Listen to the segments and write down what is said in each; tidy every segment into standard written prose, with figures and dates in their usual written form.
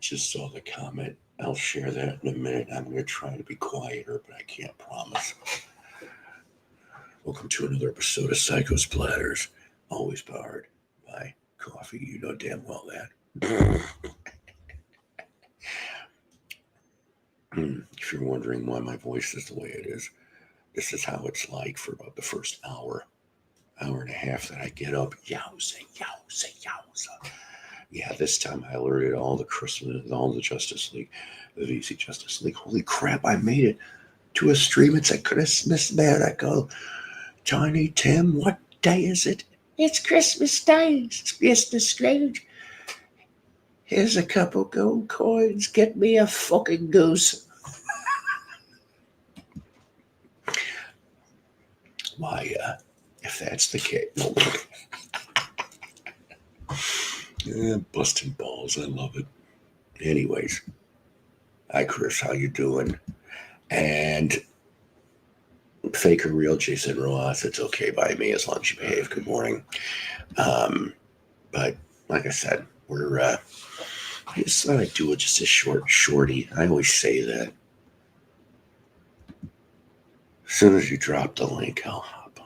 just saw the comment. I'll share that in a minute. I'm going to try to be quieter, but I can't promise. Welcome to another episode of Psycho Splatters, always powered by coffee. You know damn well that. If you're wondering why my voice is the way it is, this is how it's like for about the first hour and a half that I get up. Yowza, yowza, yowza. Yeah, this time I alerted all the Christmas, all the Justice League, the VC Justice League. Holy crap, I made it to a stream. It's a Christmas miracle. Tiny Tim, what day is it? It's Christmas Day. It's Mr. Strange. Here's a couple gold coins. Get me a fucking goose. Why, if that's the case. Yeah, busting balls. I love it. Anyways. Hi, Chris. How you doing? And fake or real, Jason Rojas. It's okay by me as long as you behave. Good morning. But like I said, we're I just thought I'd do it just a shorty. I always say that. As soon as you drop the link, I'll hop on.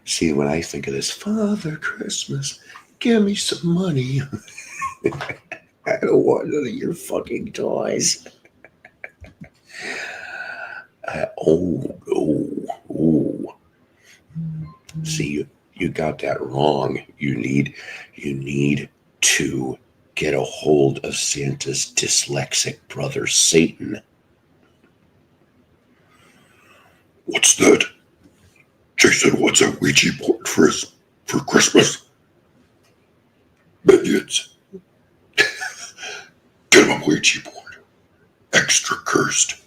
See, when I think of this, Father Christmas, give me some money. I don't want none of your fucking toys. Oh. See, you got that wrong. You need to get a hold of Santa's dyslexic brother, Satan. What's that? Jason, what's a Ouija board for Christmas? Minions. Get him a Ouija board. Extra cursed.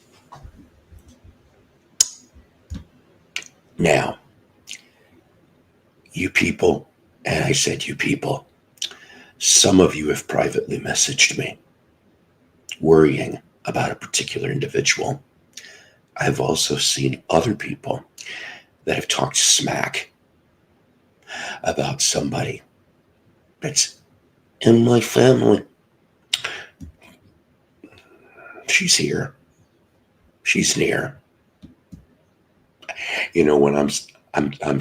Now, you people, and I said you people, some of you have privately messaged me, worrying about a particular individual. I've also seen other people that have talked smack about somebody that's in my family. She's here. She's near. You know, when I'm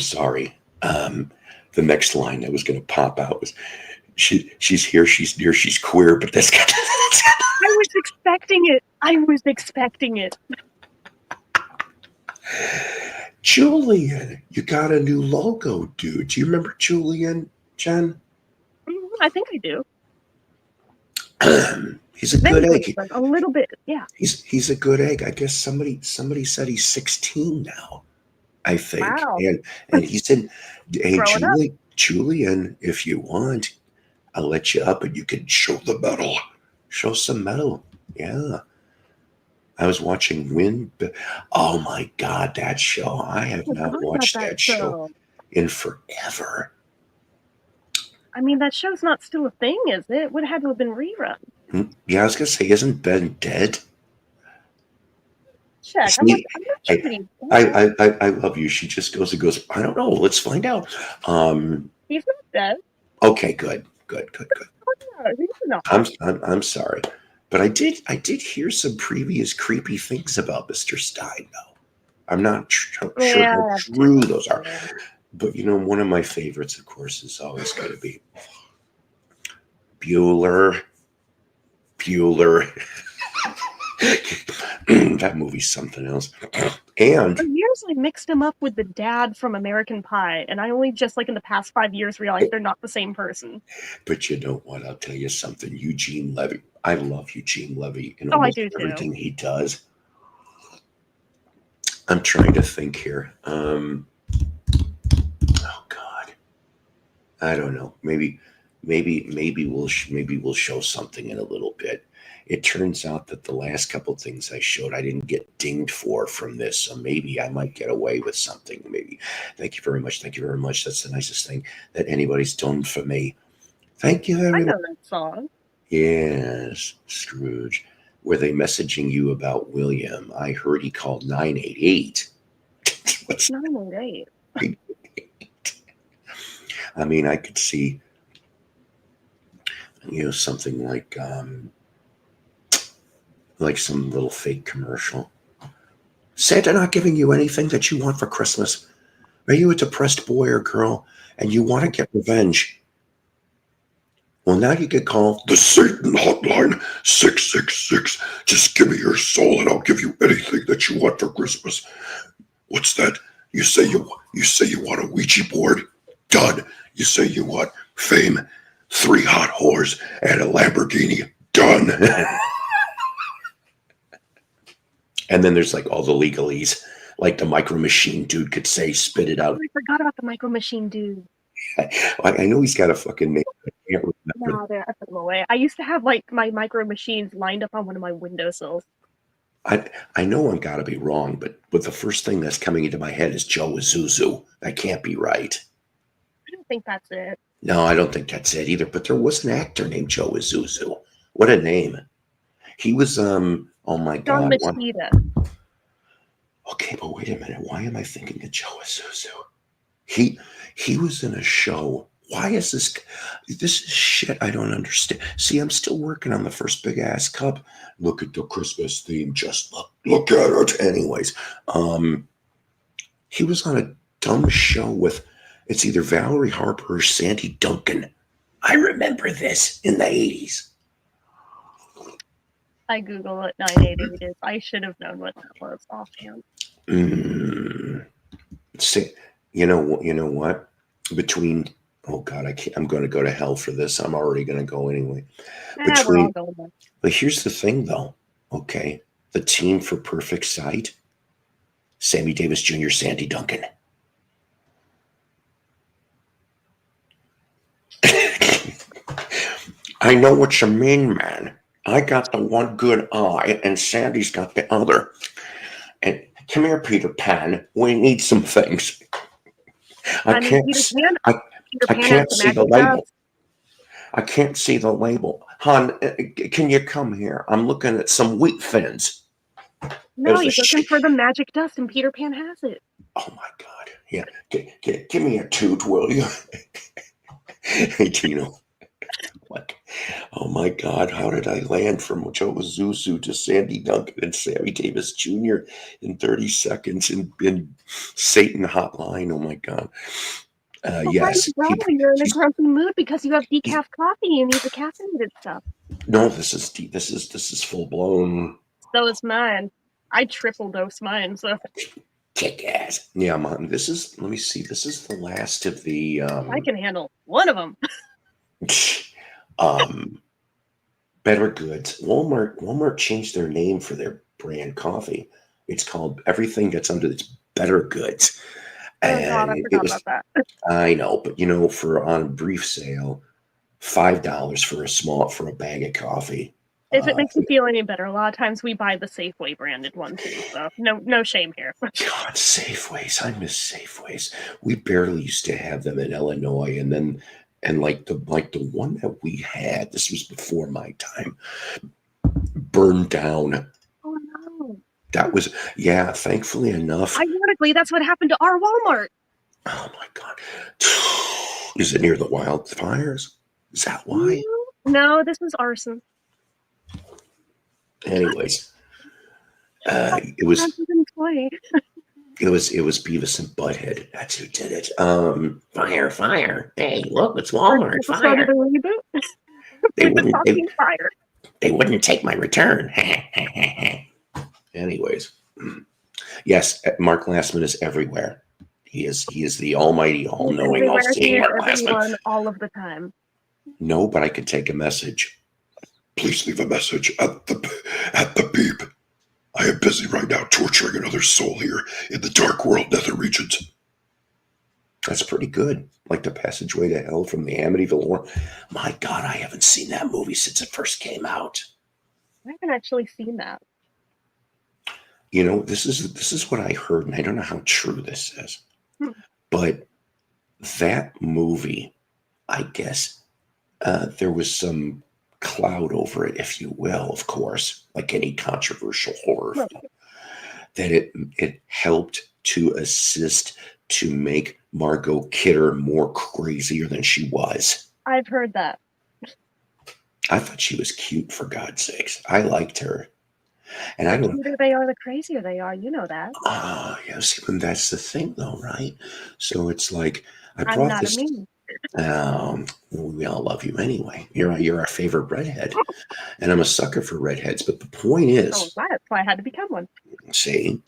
sorry. The next line that was going to pop out was, she's here, she's near, she's queer, but that's got. I was expecting it. Julian, you got a new logo, dude. Do you remember Julian, Jen? I think I do. He's a good egg. A little bit, yeah. He's a good egg. I guess somebody said he's 16 now, I think. Wow. And he said, hey, Julian, if you want, I'll let you up and you can show the metal. Show some metal. Yeah. I was watching Wind. Oh my God, that show. I have not watched that show in forever. I mean, that show's not still a thing, is it? It would have had to have been rerun. Yeah, I was going to say, isn't Ben dead? Check. See, I love you. She just goes and goes, I don't know. Let's find out. He's not dead. Okay, good. No. I'm sorry. But I did hear some previous creepy things about Mr. Stein, though. I'm not sure how true those are. But, you know, one of my favorites, of course, is always going to be Bueller. That movie's something else. And for years I mixed him up with the dad from American Pie, and I only just in the past 5 years realized they're not the same person. But you know what? I'll tell you something. Eugene Levy. I love Eugene Levy and almost everything he does. I'm trying to think here. Oh God, I don't know. Maybe we'll show something in a little bit. It turns out that the last couple things I showed, I didn't get dinged from this, so maybe I might get away with something. Maybe. Thank you very much. That's the nicest thing that anybody's done for me. Thank you very much. I know that song. Yes, Scrooge. Were they messaging you about William? I heard he called 988. What's Not even right. I mean, I could see, something like some little fake commercial. Santa not giving you anything that you want for Christmas. Are you a depressed boy or girl and you want to get revenge? Well, now you could call the Satan Hotline 666. Just give me your soul and I'll give you anything that you want for Christmas. What's that? You say you want a Ouija board? Done. You say you want fame, 3 hot whores, and a Lamborghini? Done. And then there's like all the legalese, like the Micro Machine dude could say, spit it Oh, out. I forgot about the Micro Machine dude. I know he's got a fucking name. I can't remember. No, I put them away. I used to have like my Micro Machines lined up on one of my windowsills. I know I'm got to be wrong, but the first thing that's coming into my head is Joe Azuzu. That can't be right. I don't think that's it. No, I don't think that's it either. But there was an actor named Joe Azuzu. What a name! He was Oh my John God. Machida. Okay, but wait a minute. Why am I thinking of Joe Azuzu? He was in a show. Why is this? This is shit I don't understand. See, I'm still working on the first big ass cup. Look at the Christmas theme. Just look at it. Anyways, he was on a dumb show with it's either Valerie Harper or Sandy Duncan. I remember this in the 80s. I Google it 988 is. I should have known what that was offhand. See, you know what? Between oh God, I can't. I'm going to go to hell for this. I'm already going to go anyway. We're all going there. But here's the thing, though. Okay, the team for Perfect Sight: Sammy Davis Jr., Sandy Duncan. I know what you mean, man. I got the one good eye, and Sandy's got the other. And come here, Peter Pan. We need some things. I can't. Peter I Pan has can't the see the magic label. dust. I can't see the label. Han, can you come here? I'm looking at some wheat thins. No, he's looking for the magic dust, and Peter Pan has it. Oh my God! Yeah, give me a toot, will you? Hey, Tino. What? Oh my God! How did I land from Joe Azuzu to Sandy Duncan and Sammy Davis Jr. in 30 seconds in Satan Hotline? Oh my God! Yes. You're in a grumpy mood because you have decaf coffee. You need the caffeinated stuff. No, this is full blown. So is mine. I triple dose mine. So Kick ass. Yeah, Mom. This is. Let me see. This is the last of the. I can handle one of them. Better Goods. Walmart changed their name for their brand coffee. It's called everything that's under its Better Goods. Oh God, I forgot about that. I know, but for on a brief sale, $5 for a bag of coffee. If it makes you feel any better, a lot of times we buy the Safeway branded one too. So no shame here. God, Safeways. I miss Safeways. We barely used to have them in Illinois, and like the one that we had, this was before my time, burned down. Oh no. That was thankfully enough. Ironically, that's what happened to our Walmart. Oh my God. Is it near the wildfires? Is that why? No, this was arson. Anyways, it was Beavis and Butthead. That's who did it. Fire. Hey, look, it's Walmart. Fire. They wouldn't take my return. Anyways, yes, Mark Glassman is everywhere. He is the almighty, all-knowing, all-seeing Mark Glassman. All of the time. No, but I could take a message. Please leave a message at the beep. I am busy right now torturing another soul here in the dark world nether regions. That's pretty good. Like the Passageway to Hell from the Amityville Horror. My God, I haven't seen that movie since it first came out. I haven't actually seen that. This is what I heard, and I don't know how true this is. But that movie, I guess, there was some cloud over it, if you will, of course, like any controversial horror Right. film, that it helped to assist to make Margot Kidder more crazier than she was. I've heard that. I thought she was cute, for God's sakes. I liked her. And I The don't. cuter they are, the crazier they are. You know that. Ah, yes, and that's the thing, though, right? So it's like I I'm brought not a this. mean. We all love you anyway. You're our favorite redhead, and I'm a sucker for redheads. But the point So is, that's why I had to become one. see,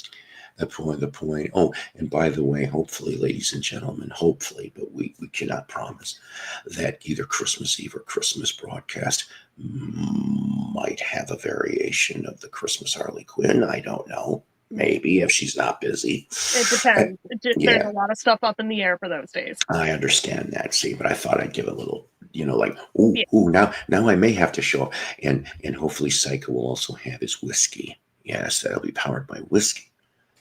the point. Oh, and by the way, hopefully, ladies and gentlemen, hopefully, but we cannot promise that either Christmas Eve or Christmas broadcast might have a variation of the Christmas Harley Quinn. I don't know. Maybe if she's not busy. It depends. There's Yeah, a lot of stuff up in the air for those days. I understand that. See, but I thought I'd give a little, like, ooh, Yeah. ooh, now I may have to show up, and hopefully Psycho will also have his whiskey. Yes, that'll be powered by whiskey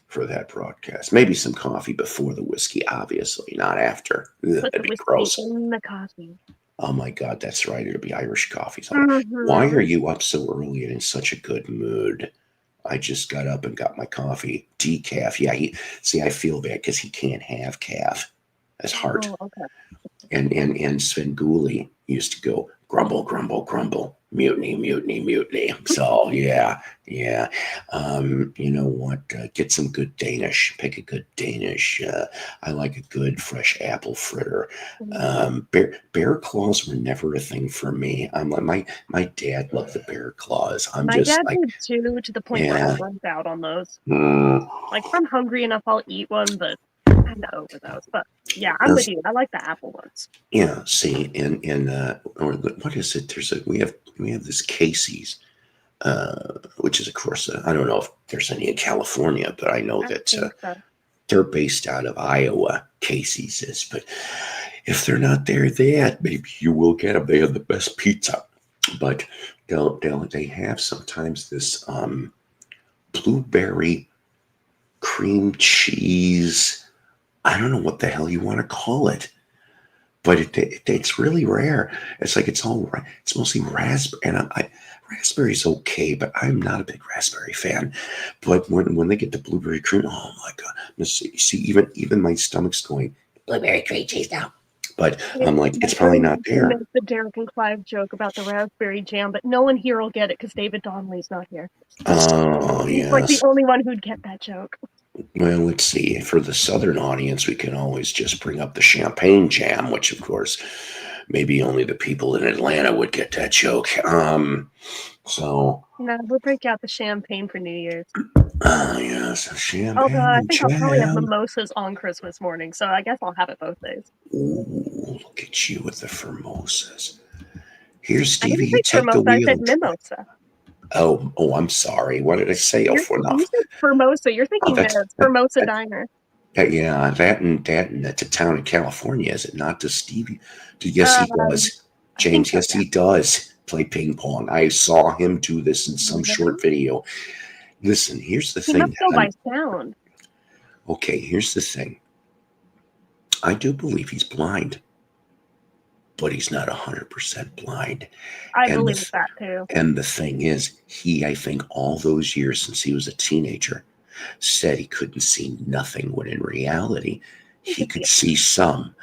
for that broadcast. Maybe some coffee before the whiskey, obviously, not after. Ugh, Put that'd the be whiskey gross. in the coffee. Oh my God, that's right. It'll be Irish coffee. So why Mm-hmm. are you up so early and in such a good mood? I just got up and got my coffee, decaf. Yeah, see, I feel bad because he can't have calf as heart. Oh, okay. And Svengoolie used to go grumble, grumble, grumble, mutiny, mutiny, mutiny. So yeah. You know what? Get some good Danish. Pick a good Danish. I like a good fresh apple fritter. Bear claws were never a thing for me. I'm like my dad loved the bear claws. I'm My just dad like, did too, to the point where I yeah. burnt out on those. Mm. Like, if I'm hungry enough, I'll eat one, but I'm kind of over those. But yeah, I'm with you. I like the apple ones. Yeah, see, or what is it? We have this Casey's, which is of course I don't know if there's any in California, but I know I that think so. they're based out of Iowa. Casey's is, but if they're not there yet, maybe you will get them. They have the best pizza, but they have sometimes this blueberry cream cheese. I don't know what the hell you want to call it, but it's really rare. It's like it's mostly raspberry, and raspberry's okay, but I'm not a big raspberry fan. But when they get the blueberry cream, oh my God! See, even my stomach's going blueberry cream cheese now. But I'm like, it's My probably brain not wants to there. make the Derek and Clive joke about the raspberry jam, but no one here will get it because David Donnelly's not here. Oh He's like the yes. only one who'd get that joke. Well, let's see. For the southern audience, we can always just bring up the champagne jam, which of course maybe only the people in Atlanta would get that joke. So, No, we'll break out the champagne for New Year's. yes, Although I champagne think I'll probably have jam. mimosas on Christmas morning, so I guess I'll have it both days. Ooh, look at you with the formosas. Here, I Stevie, didn't you say take the Formosa, I said wheel. mimosa. Oh, I'm sorry. What did I say? Oh, for You enough. said Formosa. You're Oh, thinking Ned's Formosa Diner. yeah, that and that's a town in California, is it not? Does Stevie? Yes, he Um, does. I think James, so, yes, yeah. he does play ping pong. I saw him do this in some Really? short video. Listen, here's the He thing. must go by sound. Okay, here's the thing. I do believe he's blind, but he's not 100% blind. I And believe the that too. and the thing is, I think all those years since he was a teenager, said he couldn't see nothing when in reality He he could see could it. see some.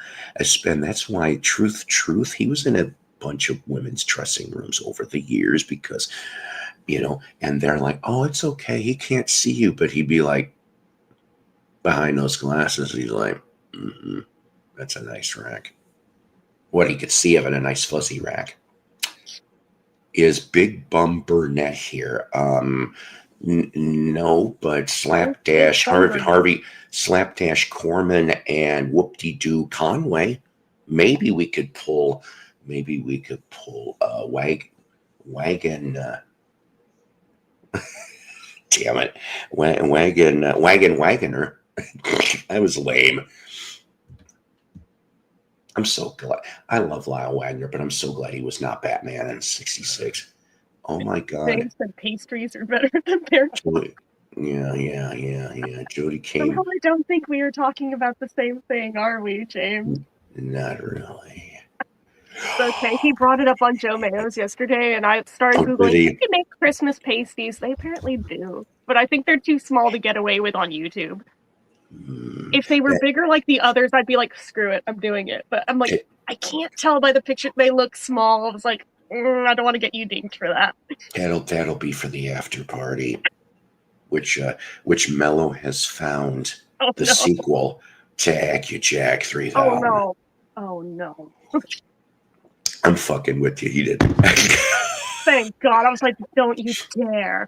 And that's why, truth, he was in a bunch of women's dressing rooms over the years because, and they're like, oh, it's okay. He can't see you. But he'd be like, behind those glasses, he's like, that's a nice rack. What he could see of it, a nice fuzzy rack. Is Big Bum Burnett here? No, but Where's Big Slapdash Bum Burnett? Slapdash Corman and Whoop-de-Doo Conway. Maybe we could pull. Maybe we could pull wagon. Damn it, wagoner. I was lame. I'm so glad. I love Lyle Wagner, but I'm so glad he was not Batman in '66. Oh my God. James said pastries are better than their Jody, yeah. Jody Somehow came. I don't think we are talking about the same thing, are we, James? Not really. Okay, he brought it up on Joe Mayo's yesterday, and I started Oh, Googling, Biddy. you can make Christmas pasties. They apparently do, but I think they're too small to get away with on YouTube. If they were That, bigger like the others, I'd be like, screw it, I'm doing it. But I'm like, it, I can't tell by the picture. They look small. I was like, I don't want to get you dinged for that. that'll be for the after party, which Mello has found Oh the no. sequel to AccuJack Oh 3000. no. Oh no. I'm fucking with you. He did. Thank God. I was like, don't you dare.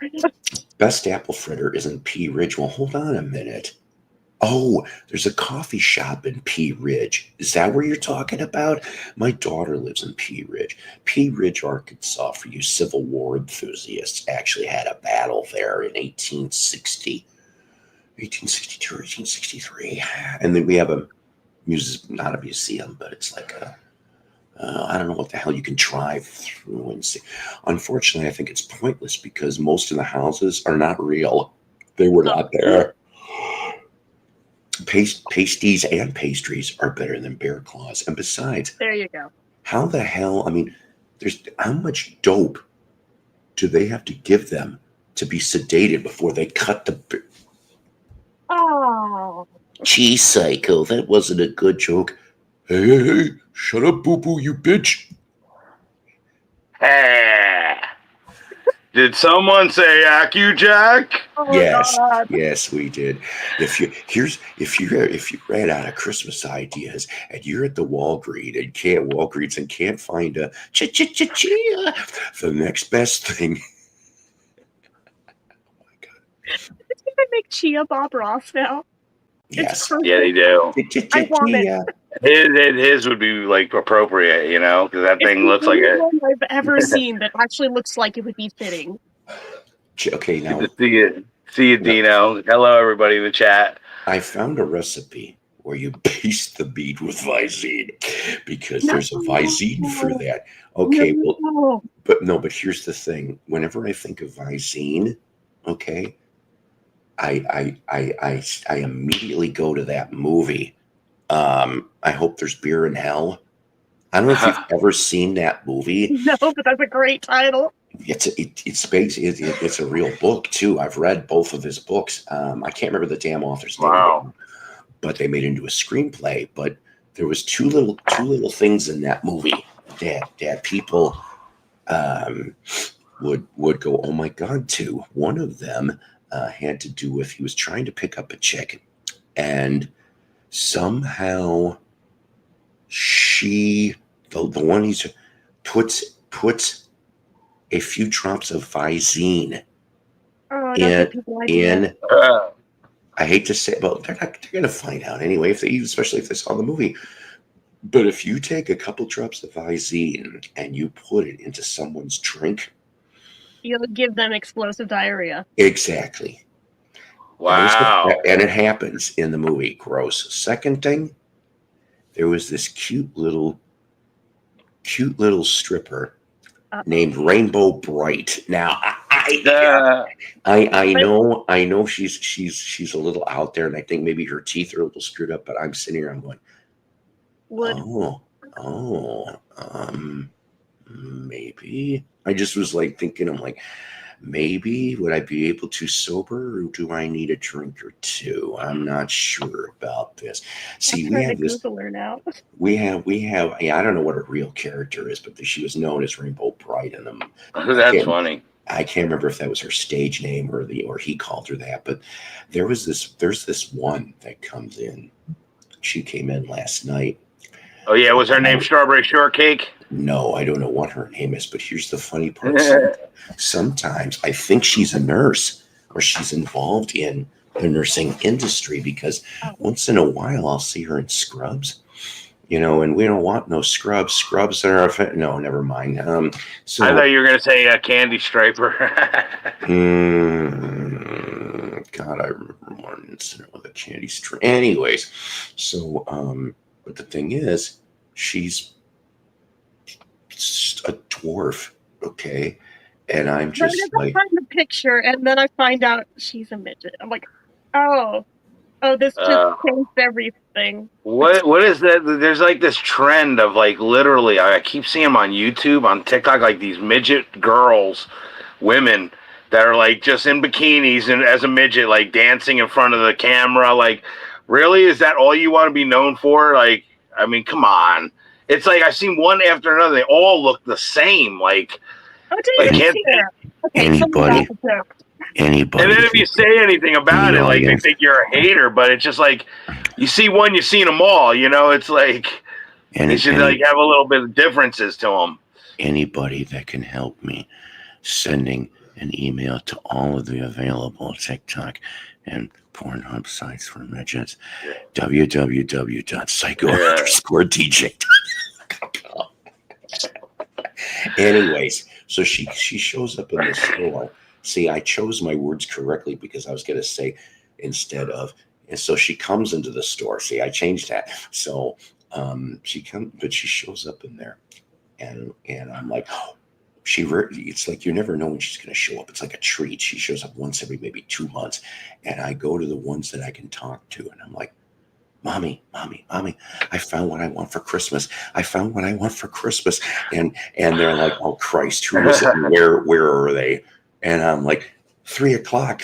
Best apple fritter is in Pea Ridge. Well, hold on a minute. Oh, there's a coffee shop in Pea Ridge. Is that where you're talking about? My daughter lives in Pea Ridge. Pea Ridge, Arkansas, for you Civil War enthusiasts, actually had a battle there in 1860, 1862 or 1863. And then we have a not a museum, but it's like I don't know what the hell you can drive through and see. Unfortunately, I think it's pointless because most of the houses are not real. They were not there. Pasties and pastries are better than bear claws. And besides, There you go. how the hell? I mean, there's how much dope do they have to give them to be sedated before they cut the? Oh. Gee, psycho, that wasn't a good joke. Hey, shut up, boo boo, you bitch. Hey, did someone say AccuJack? Oh Yes, God. yes, we did. If you ran out of Christmas ideas and you're at the Walgreens and can't find a chia, the next best thing. Oh my God. They make Chia Bob Ross now. It's Yes, Yeah, they perfect. do. I want it. chia. His would be like appropriate, you know, because that It's thing the looks like only it. one I've ever seen that actually looks like it would be fitting. Okay, Good to now see you, Dino. Hello, everybody in the chat. I found a recipe where you baste the meat with Visine because No, there's a Visine for that. Okay, well, no. but here's the thing. Whenever I think of Visine, okay, I immediately go to that movie. I hope there's beer in hell. I don't know if you've ever seen that movie. No, but that's a great title. It's a real book too. I've read both of his books. I can't remember the damn author's name right Wow. now, but they made it into a screenplay. But there was two little things in that movie that people um, would go, oh my god, to. One of them had to do with he was trying to pick up a chick, and somehow the one he's puts a few drops of Visine Oh, don't give in people ideas. in I hate to say, well, they're gonna find out anyway, especially if they saw the movie. But if you take a couple drops of Visine and you put it into someone's drink, You'll give them explosive diarrhea. exactly. Wow. And it happens in the movie. Gross. Second thing, there was this cute little stripper Uh-oh. named Rainbow Bright. Now, Uh, I know she's a little out there, and I think maybe her teeth are a little screwed up. But I'm sitting here, I'm going, Would oh, maybe. I just was like thinking, I'm like, maybe would I be able to sober, or do I need a drink or two? I'm not sure about this. I'm See, we trying to have this. Google her now. We have. Yeah, I don't know what her real character is, but she was known as Rainbow Bright in them. I that's can't. funny. I can't remember if that was her stage name or he called her that, but there's this one that comes in. She came in last night. Oh yeah, was her name Strawberry Shortcake? No, I don't know what her name is, but here's the funny part. Sometimes I think she's a nurse or she's involved in the nursing industry because Oh, once in a while I'll see her in scrubs, and we don't want no scrubs. Scrubs that are no, never mind. I thought So you were gonna say a Candy Striper. God, I remember one incident with a candy string. Anyways, so but the thing is, she's a dwarf, okay, and I'm then just I like, find the picture, and then I find out she's a midget. I'm like, oh, Oh, this just changed everything. What is that? There's like this trend of like literally, I keep seeing them on YouTube, on TikTok, like these midget girls, women that are like just in bikinis and as a midget, like dancing in front of the camera. Like, really, is that all you want to be known for? Like, I mean, come on. It's like I've seen one after another. They all look the same. Like Oh, David, can't. okay, someone Anybody, got the joke. anybody And then if you say anything in about the it, like they audience, think you're a hater. But it's just like you see one, you've seen them all. You know, it's like they should like have a little bit of differences to them. anybody that can help me sending an email to all of the available TikTok and Pornhub sites for midgets. www.psycho_dj.com. Anyways, so she shows up in the store. See, I chose my words correctly because I was going to say instead of, and so she comes into the store. See, I changed that. So she comes, but she shows up in there, and I'm like, oh, it's like you never know when she's going to show up. It's like a treat. She shows up once every maybe 2 months, and I go to the ones that I can talk to, and I'm like, Mommy, I found what I want for Christmas. I found what I want for Christmas. And they're like, oh Christ, who is it? Where are they? And I'm like, 3 o'clock.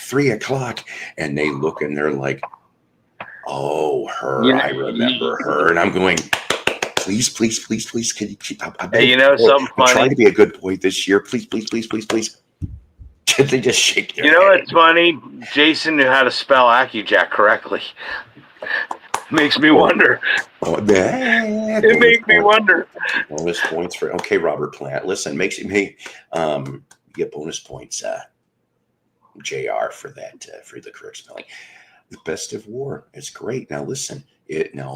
And they look and they're like, oh, her, I remember her. And I'm going, please, can you keep up? Hey, you know something funny? I'm trying to be a good boy this year. Please. They just shake their You know head. what's funny? Jason knew how to spell AccuJack correctly. Makes me wonder. It makes me wonder. Bonus points for Robert Plant. Listen, makes me get bonus points. JR for that for the correct spelling. The Best of War. It's great. Now listen.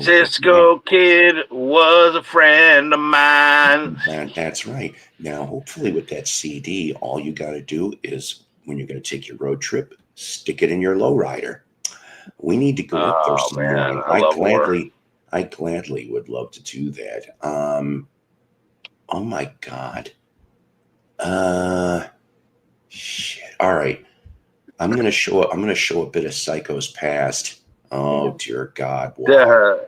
Cisco Kid was a friend of mine. That's right. Now, hopefully, with that CD, all you got to do is when you're going to take your road trip, stick it in your lowrider. We need to go up there some morning. I gladly would love to do that. Oh my God. Shit. All right. I'm gonna show a bit of Psycho's past. Oh dear God. Wow.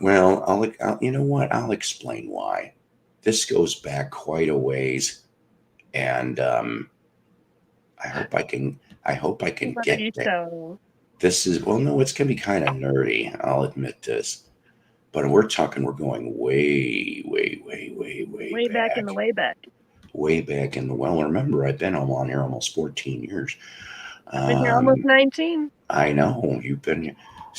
Well, I'll you know what? I'll explain why. This goes back quite a ways, and I hope I can get there. This is no, it's gonna be kind of nerdy. I'll admit this, but we're going way back in the way back. Way back in the remember I've been on here almost 14 years. I've been here almost 19. I know you've been.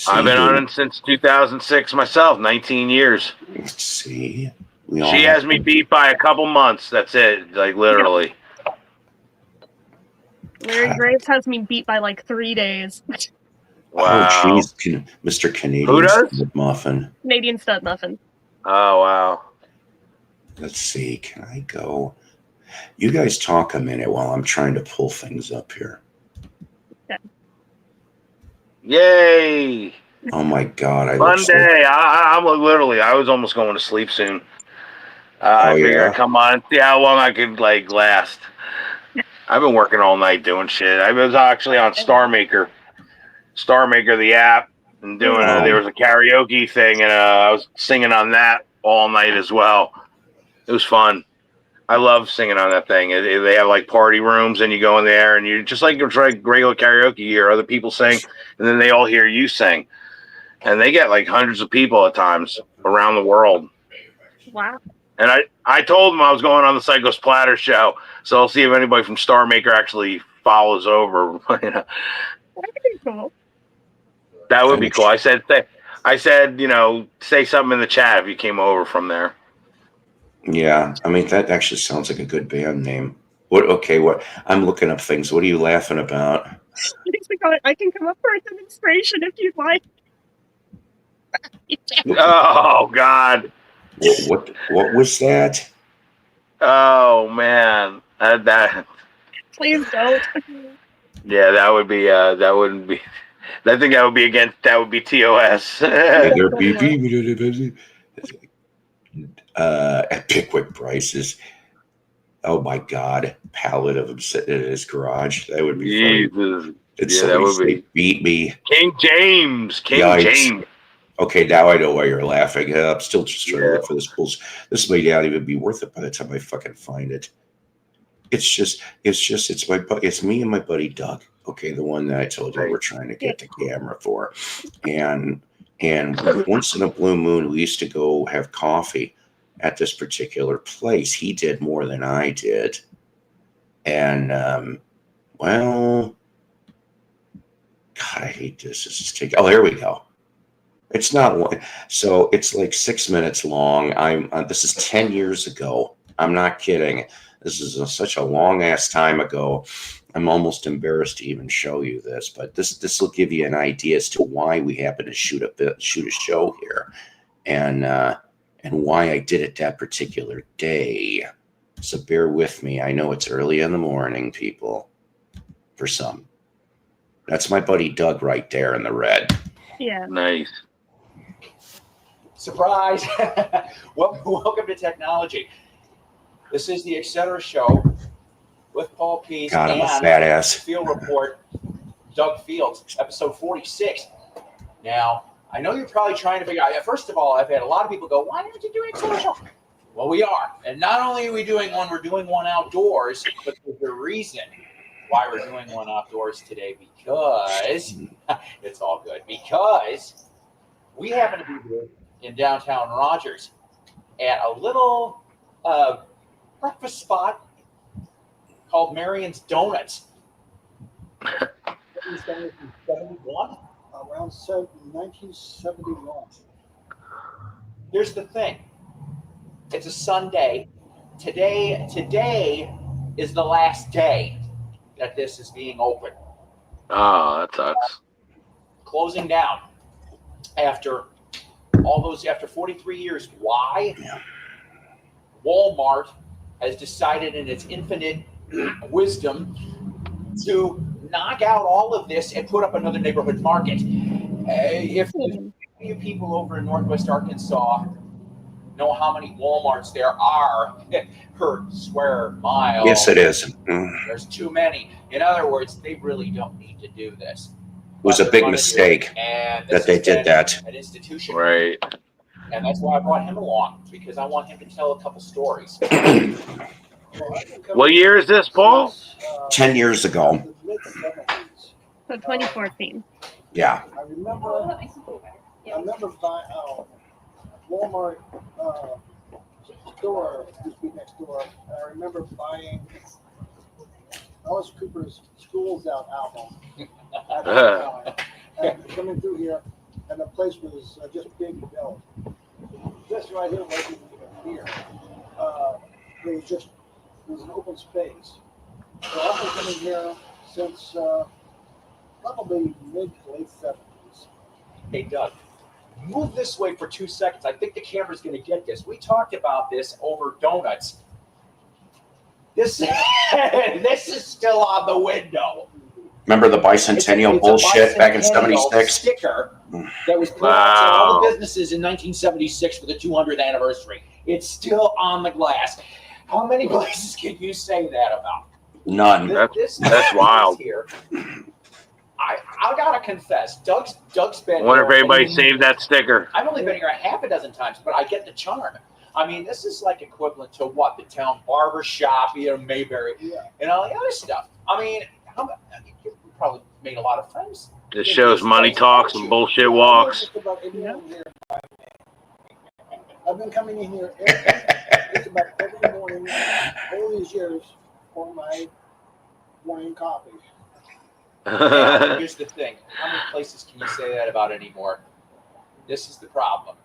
I've been on it since 2006 myself. 19 years. See, she has me beat by a couple months. That's it. Like literally. Larry Graves has me beat by like 3 days. Wow. Oh, jeez, Mr. Canadian Stud Muffin. Canadian Stud Muffin. Oh, wow. Let's see. Can I go? You guys talk a minute while I'm trying to pull things up here. Okay. Yay! Oh my God! Fun day. I'm literally. I was almost going to sleep soon. I figured I'd come on and see how long I could like last. I've been working all night doing shit. I was actually on Star Maker the app, and doing there was a karaoke thing, and I was singing on that all night as well. It was fun. I love singing on that thing. They have like party rooms, and you go in there, and you just like regular karaoke. You hear other people sing, and then they all hear you sing, and they get like hundreds of people at times around the world. Wow. And I told them I was going on the Psycho Splatter show, so I'll see if anybody from Star Maker actually follows over. That'd be cool. That would be cool. I said, say something in the chat if you came over from there. Yeah, I mean that actually sounds like a good band name. What I'm looking up things. What are you laughing about? I can come up for a demonstration if you'd like. Oh God. What was that? Oh man. That Please don't. Yeah, that would be that wouldn't be I think that would be TOS. At Pickwick Prices. Oh my God, pallet of him sitting in his garage. That would be funny. Did Yeah, somebody that would say be beat me? King James. King Yikes. James. Okay, now I know why you're laughing. I'm still just trying to Yeah. look for the schools. This may not even be worth it by the time I fucking find it. It's me and my buddy Doug. Okay, the one that I told you Right. we're trying to get the camera for, and once in a blue moon we used to go have coffee at this particular place. He did more than I did, and well, God, I hate this. This is taking. Oh, here we go. It's not long. So it's like 6 minutes long. This is 10 years ago. I'm not kidding. This is such a long ass time ago. I'm almost embarrassed to even show you this, but this will give you an idea as to why we happen to shoot a show here, and why I did it that particular day. So bear with me. I know it's early in the morning, people. For some, that's my buddy Doug right there in the red. Yeah. Nice. Surprise! Welcome to technology. This is the Etc. Show with Paul Pease God, I'm a and fat ass. Field Report, Doug Fields, episode 46. Now, I know you're probably trying to figure out, first of all, I've had a lot of people go, why aren't you doing social? Well, we are. And not only are we doing one, we're doing one outdoors, but there's a reason why we're doing one outdoors today, because it's all good. Because we happen to be here in downtown Rogers at a little breakfast spot called Marion's Donuts. 1971? Around 1971. Here's the thing. It's a Sunday. Today is the last day that this is being open. Oh, that sucks. Closing down after 43 years. Why? Yeah. Walmart has decided in its infinite wisdom to knock out all of this and put up another neighborhood market. If you people over in Northwest Arkansas know how many Walmarts there are per square mile, Yes, it is. there's too many. In other words, they really don't need to do this. It was a big mistake that they did that. An institution, Right. and that's why I brought him along, because I want him to tell a couple stories. What year is this, Paul? 10 years ago. The mid-70s. So 2014. Yeah. I remember buying Walmart store used to be next door. And I remember buying Alice Cooper's Schools Out album at the time. And coming through here, and the place was just big built. This right here wasn't even here. It was an open space. So I've been coming here since probably mid to late 70s. Hey, Doug, move this way for 2 seconds. I think the camera's going to get this. We talked about this over donuts. This is still on the window. Remember the bicentennial bullshit back in bicentennial 76? Sticker that was put out to all the businesses in 1976 for the 200th anniversary. It's still on the glass. How many places can you say that about? None. That's wild. Here. I gotta confess, Doug's been. I wonder if here. anybody saved that sticker. I've only been here a half a dozen times, but I get the charm. I mean, this is like equivalent to what the town barber shop, Mayberry, and all the other stuff. I mean, you probably made a lot of friends. This shows money talks and bullshit walks. I've been coming in here just about every morning all these years for my morning coffee. Yeah, here's the thing. How many places can you say that about anymore? This is the problem.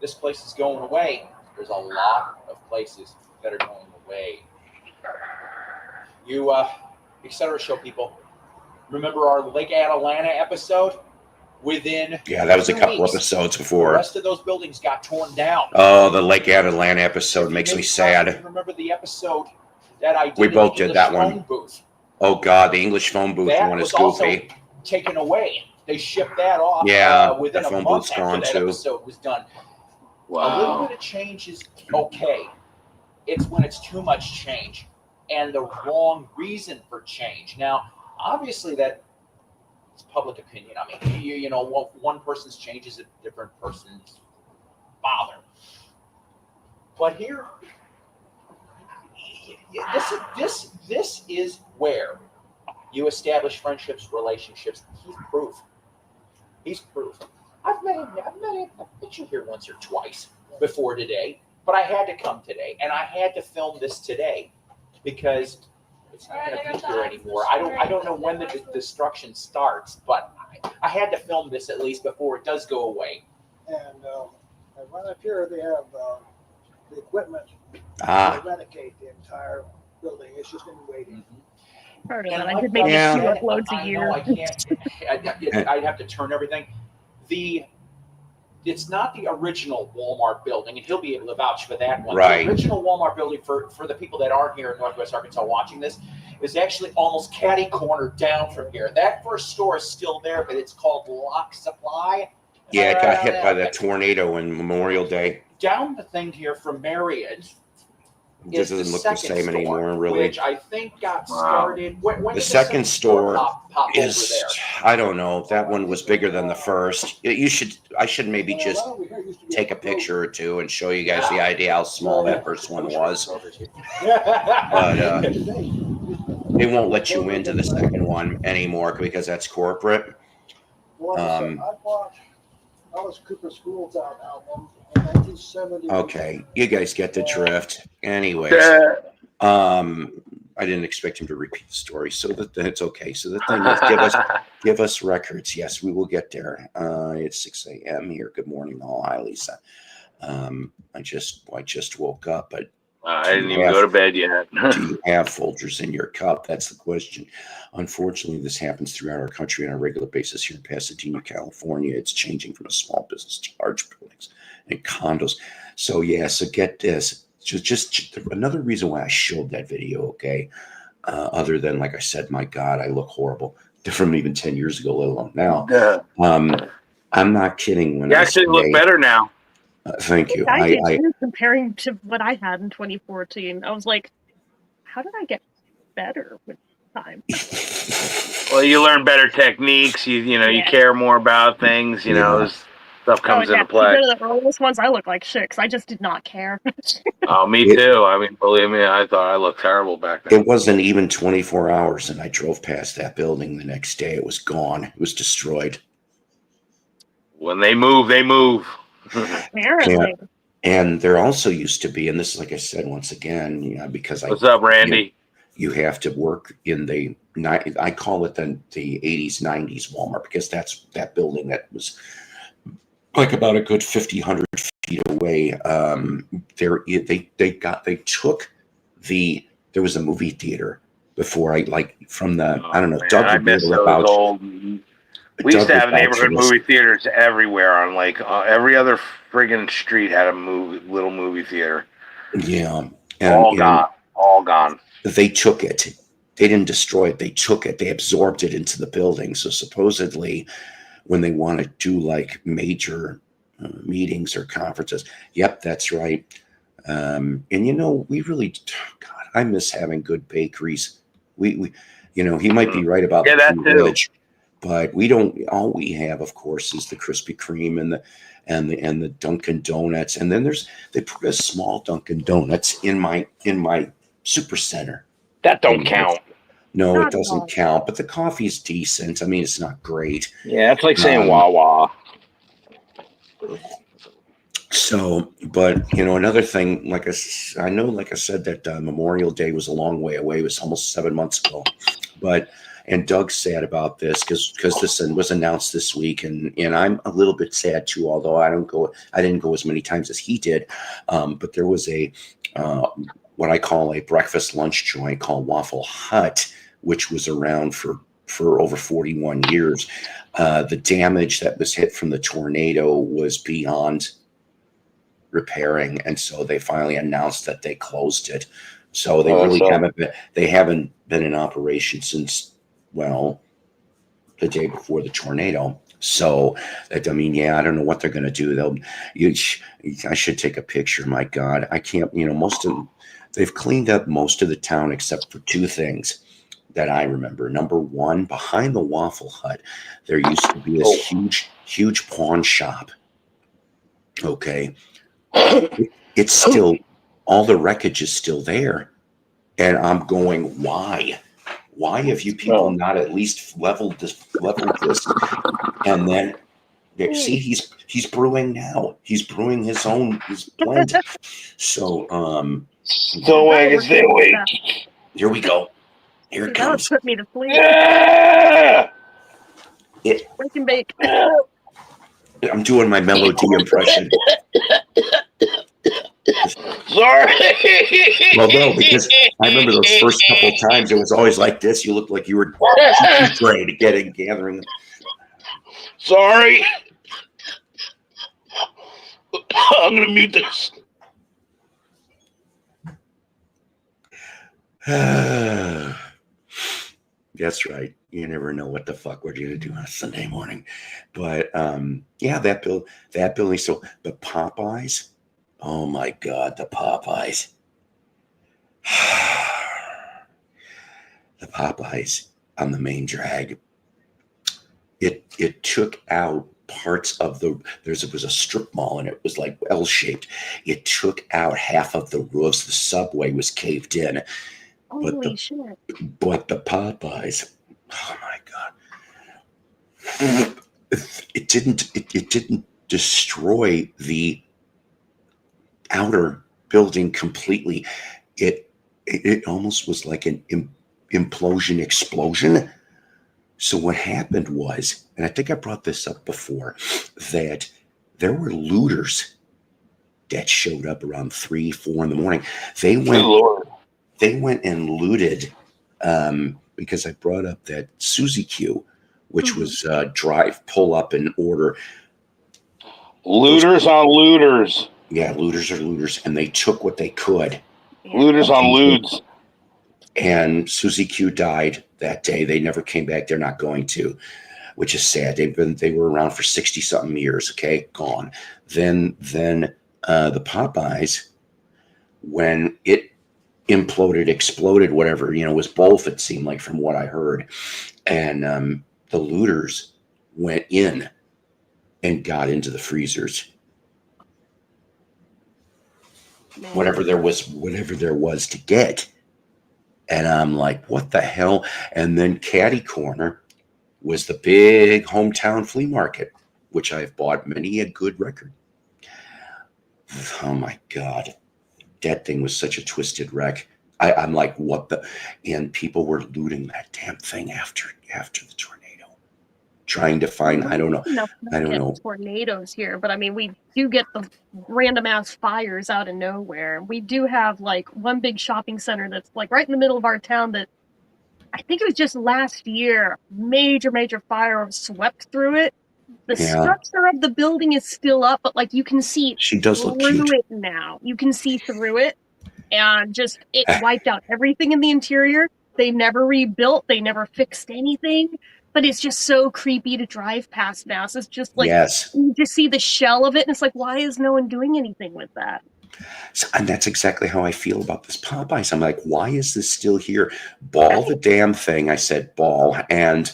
This place is going away. There's a lot of places that are going away. You, Etc. Show people, remember our Lake Atalanta episode? Within Yeah, that was a 2 couple weeks, episodes the before. rest of those buildings got torn down. Oh, the Lake Atalanta episode makes me sad. Remember the episode that I did? We both in did the that phone one. Booth. Oh, God, the English phone booth That one is was also goofy. taken away. They shipped that off within the a phone month booth's after gone that too. episode was done. A little Wow. bit of change is okay. It's when it's too much change and the wrong reason for change. Now, obviously that it's public opinion. I mean, you know, one person's change is a different person's bother. But here, this is where you establish friendships, relationships. He's proof. He's proof. I've met you here once or twice before today, but I had to come today, and I had to film this today because it's not going to be here anymore. I don't know when the destruction starts, but I had to film this at least before it does go away. And right up here, they have the equipment to eradicate the entire building. It's just in waiting. Part of And it. I did make Yeah. a few uploads I a year. know I can't. I'd have to turn everything. It's not the original Walmart building, and he'll be able to vouch for that one. Right. The original Walmart building, for the people that aren't here in Northwest Arkansas watching this, is actually almost catty-cornered down from here. That first store is still there, but it's called Lock Supply. Yeah, it got hit by that tornado on Memorial Day. Down the thing here from Marriott. This doesn't look the same anymore, really. Which I think got started. When The did second store pop over is, there? I don't know. That one was bigger than the first. I should maybe just take a picture or two and show you guys the idea how small that first one was. But they won't let you into the second one anymore because that's corporate. I bought Alice Cooper School's album in 1970. Okay, you guys get the drift. Anyways, I didn't expect him to repeat the story, so that's okay. So the thing is, give us records. Yes, we will get there. It's 6 a.m. here. Good morning, all. Hi, Lisa. I just woke up, but I didn't even go to bed yet. do you have Folgers in your cup? That's the question. Unfortunately, this happens throughout our country on a regular basis. Here in Pasadena, California, it's changing from a small business to large buildings and condos. So yeah, so get this. Just another reason why I showed that video, okay? Other than, like I said, my God, I look horrible. Different even 10 years ago, let alone now. I'm not kidding when You I actually say, look better now. Thank you. I did too, comparing to what I had in 2014. I was like, how did I get better with time? Well, you learn better techniques. You care more about things. You know, stuff comes into play. The earliest ones, I look like shit because I just did not care. Oh, me too. I mean, believe me, I thought I looked terrible back then. It wasn't even 24 hours, and I drove past that building the next day. It was gone. It was destroyed. When they move, they move. Apparently. And there also used to be, and this is, like I said, once again, because What's up, Randy? You have to work in I call it the 80s, 90s Walmart, because that's that building that was like about a good 50, 100 feet away. There was a movie theater before I don't know, Doug I miss those old. We used to have neighborhood movie theaters everywhere on every other friggin' street had a little movie theater. Yeah. And, all gone. They took it. They didn't destroy it. They took it. They absorbed it into the building. So supposedly when they want to do like major meetings or conferences, yep, that's right. And we really, God, I miss having good bakeries. We he might be right about that village. But we don't. All we have, of course, is the Krispy Kreme and the Dunkin' Donuts, and then they put a small Dunkin' Donuts in my super center. That don't count. No, it doesn't count. But the coffee's decent. I mean, it's not great. Yeah, it's like saying Wawa. So, but another thing, like I said, that Memorial Day was a long way away. It was almost 7 months ago, and Doug's sad about this because this was announced this week, and I'm a little bit sad too. Although I didn't go as many times as he did, but there was a what I call a breakfast lunch joint called Waffle Hut, which was around for over 41 years. The damage that was hit from the tornado was beyond repairing, and so they finally announced that they closed it. So they haven't been in operation since, the day before the tornado. So I don't know what they're going to do. I should take a picture. My God, I can't. They've cleaned up most of the town except for two things. that I remember. Number one, behind the Waffle Hut, there used to be this huge pawn shop. Okay. It's still, all the wreckage is still there. And I'm going, why? Why have you people not at least leveled this? And then see, he's brewing now. He's brewing his blend. So Stay away. Here we go. Here it comes. That would put me to sleep. Wake and bake. I'm doing my Melody impression. Sorry. Well, no, because I remember those first couple of times, it was always like this. You looked like you were trained gathering. Sorry. I'm going to mute this. That's right. You never know what the fuck we're going to do on a Sunday morning. But yeah, that building. So the Popeyes. Oh my God, the Popeyes. The Popeyes on the main drag. It took out parts of there was a strip mall and it was like L-shaped. It took out half of the roofs. The subway was caved in. Holy shit. But the Popeyes, oh my God. It didn't destroy the outer building completely. It almost was like an implosion explosion. So what happened was, and I think I brought this up before, that there were looters that showed up around 3, 4 in the morning. They went and looted because I brought up that Suzy Q, which was pull up and order. Looters on looters. Yeah, looters are looters, and they took what they could. Yeah. Looters on loots. And Suzy Q died that day. They never came back. They're not going to, which is sad. They were around for 60-something years. Okay, gone. Then the Popeyes, when it exploded, whatever, was both, it seemed like, from what I heard. And the looters went in and got into the freezers. Man. Whatever there was to get. And I'm like, what the hell? And then Caddy Corner was the big hometown flea market, which I've bought many a good record. Oh my God. That thing was such a twisted wreck. I'm like, what the? And people were looting that damn thing after the tornado, trying to find. I don't know. I don't know. Tornadoes here, but I mean, we do get the random ass fires out of nowhere. We do have like one big shopping center that's like right in the middle of our town that I think it was just last year. Major fire swept through it. The structure of the building is still up, but like you can see she does look through cute. it now. You can see through it. And just it wiped out everything in the interior. They never rebuilt. They never fixed anything. But it's just so creepy to drive past now. So it's just like you just see the shell of it, and it's like, why is no one doing anything with that? And that's exactly how I feel about this Popeyes. I'm like, why is this still here? Ball the damn thing. I said ball and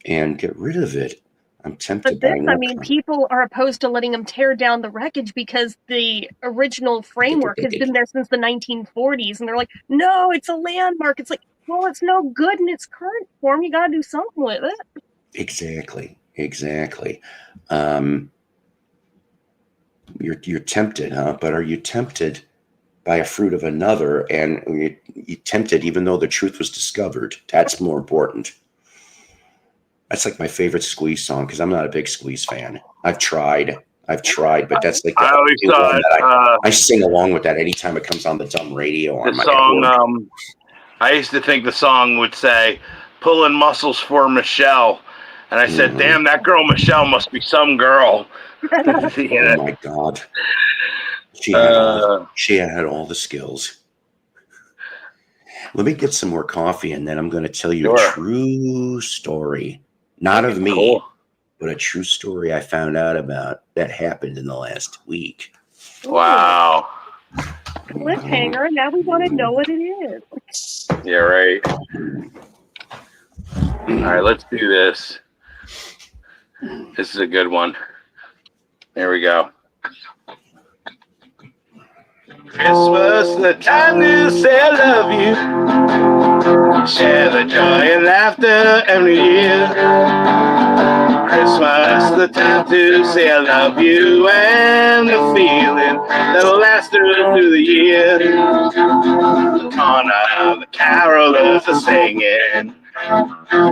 get rid of it. I'm tempted. But this, I mean, people are opposed to letting them tear down the wreckage because the original framework has been there since the 1940s. And they're like, no, it's a landmark. It's like, well, it's no good in its current form. You got to do something with it. Exactly. You're tempted, huh? But are you tempted by a fruit of another? And you tempted even though the truth was discovered? That's more important. That's like my favorite Squeeze song because I'm not a big Squeeze fan. I've tried, but that's like I sing along with that anytime it comes on the dumb radio. The song, I used to think the song would say, "Pulling muscles for Michelle," and I said, "Damn, that girl Michelle must be some girl." Oh my God, she had all the skills. Let me get some more coffee, and then I'm going to tell you a true story. Not of me, but a true story I found out about that happened in the last week. Wow. Cliffhanger. Now we want to know what it is. Yeah, right. All right, let's do this. This is a good one. There we go. Christmas, the time to say I love you. Share the joy and laughter every year. Christmas, the time to say I love you, and the feeling that'll last through the year. The carolers are singing.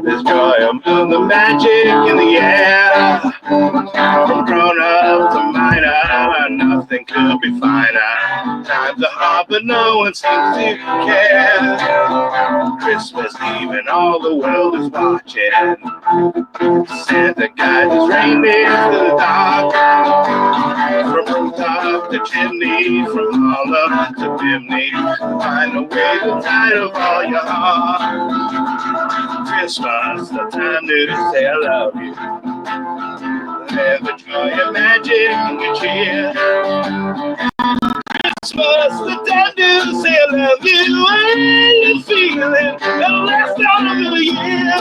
There's joy among the magic in the air. From grown up to minor, nothing could be finer. Times are hard, but no one seems to care. Christmas Eve and all the world is watching. Santa guides his reindeer to the dark. From rooftop to chimney, from hollow to chimney, find a way to tide of all your heart. Christmas, the time to say I love you. Have the joy and magic and good cheer. Christmas, the time to say I love you, and the feeling that'll last all of the year.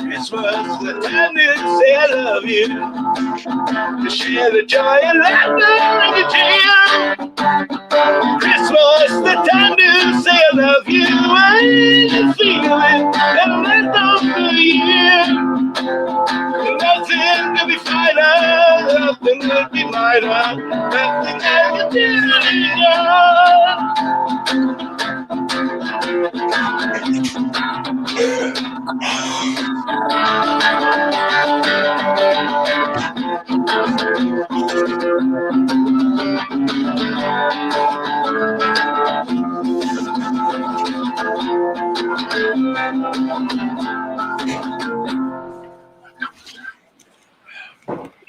Christmas, the time to say I love you. To share the joy and laughter and the cheer. Christmas, the time to say I love you, and the feeling that'll last all the year. Nothing could be finer, nothing could be lighter, nothing I can do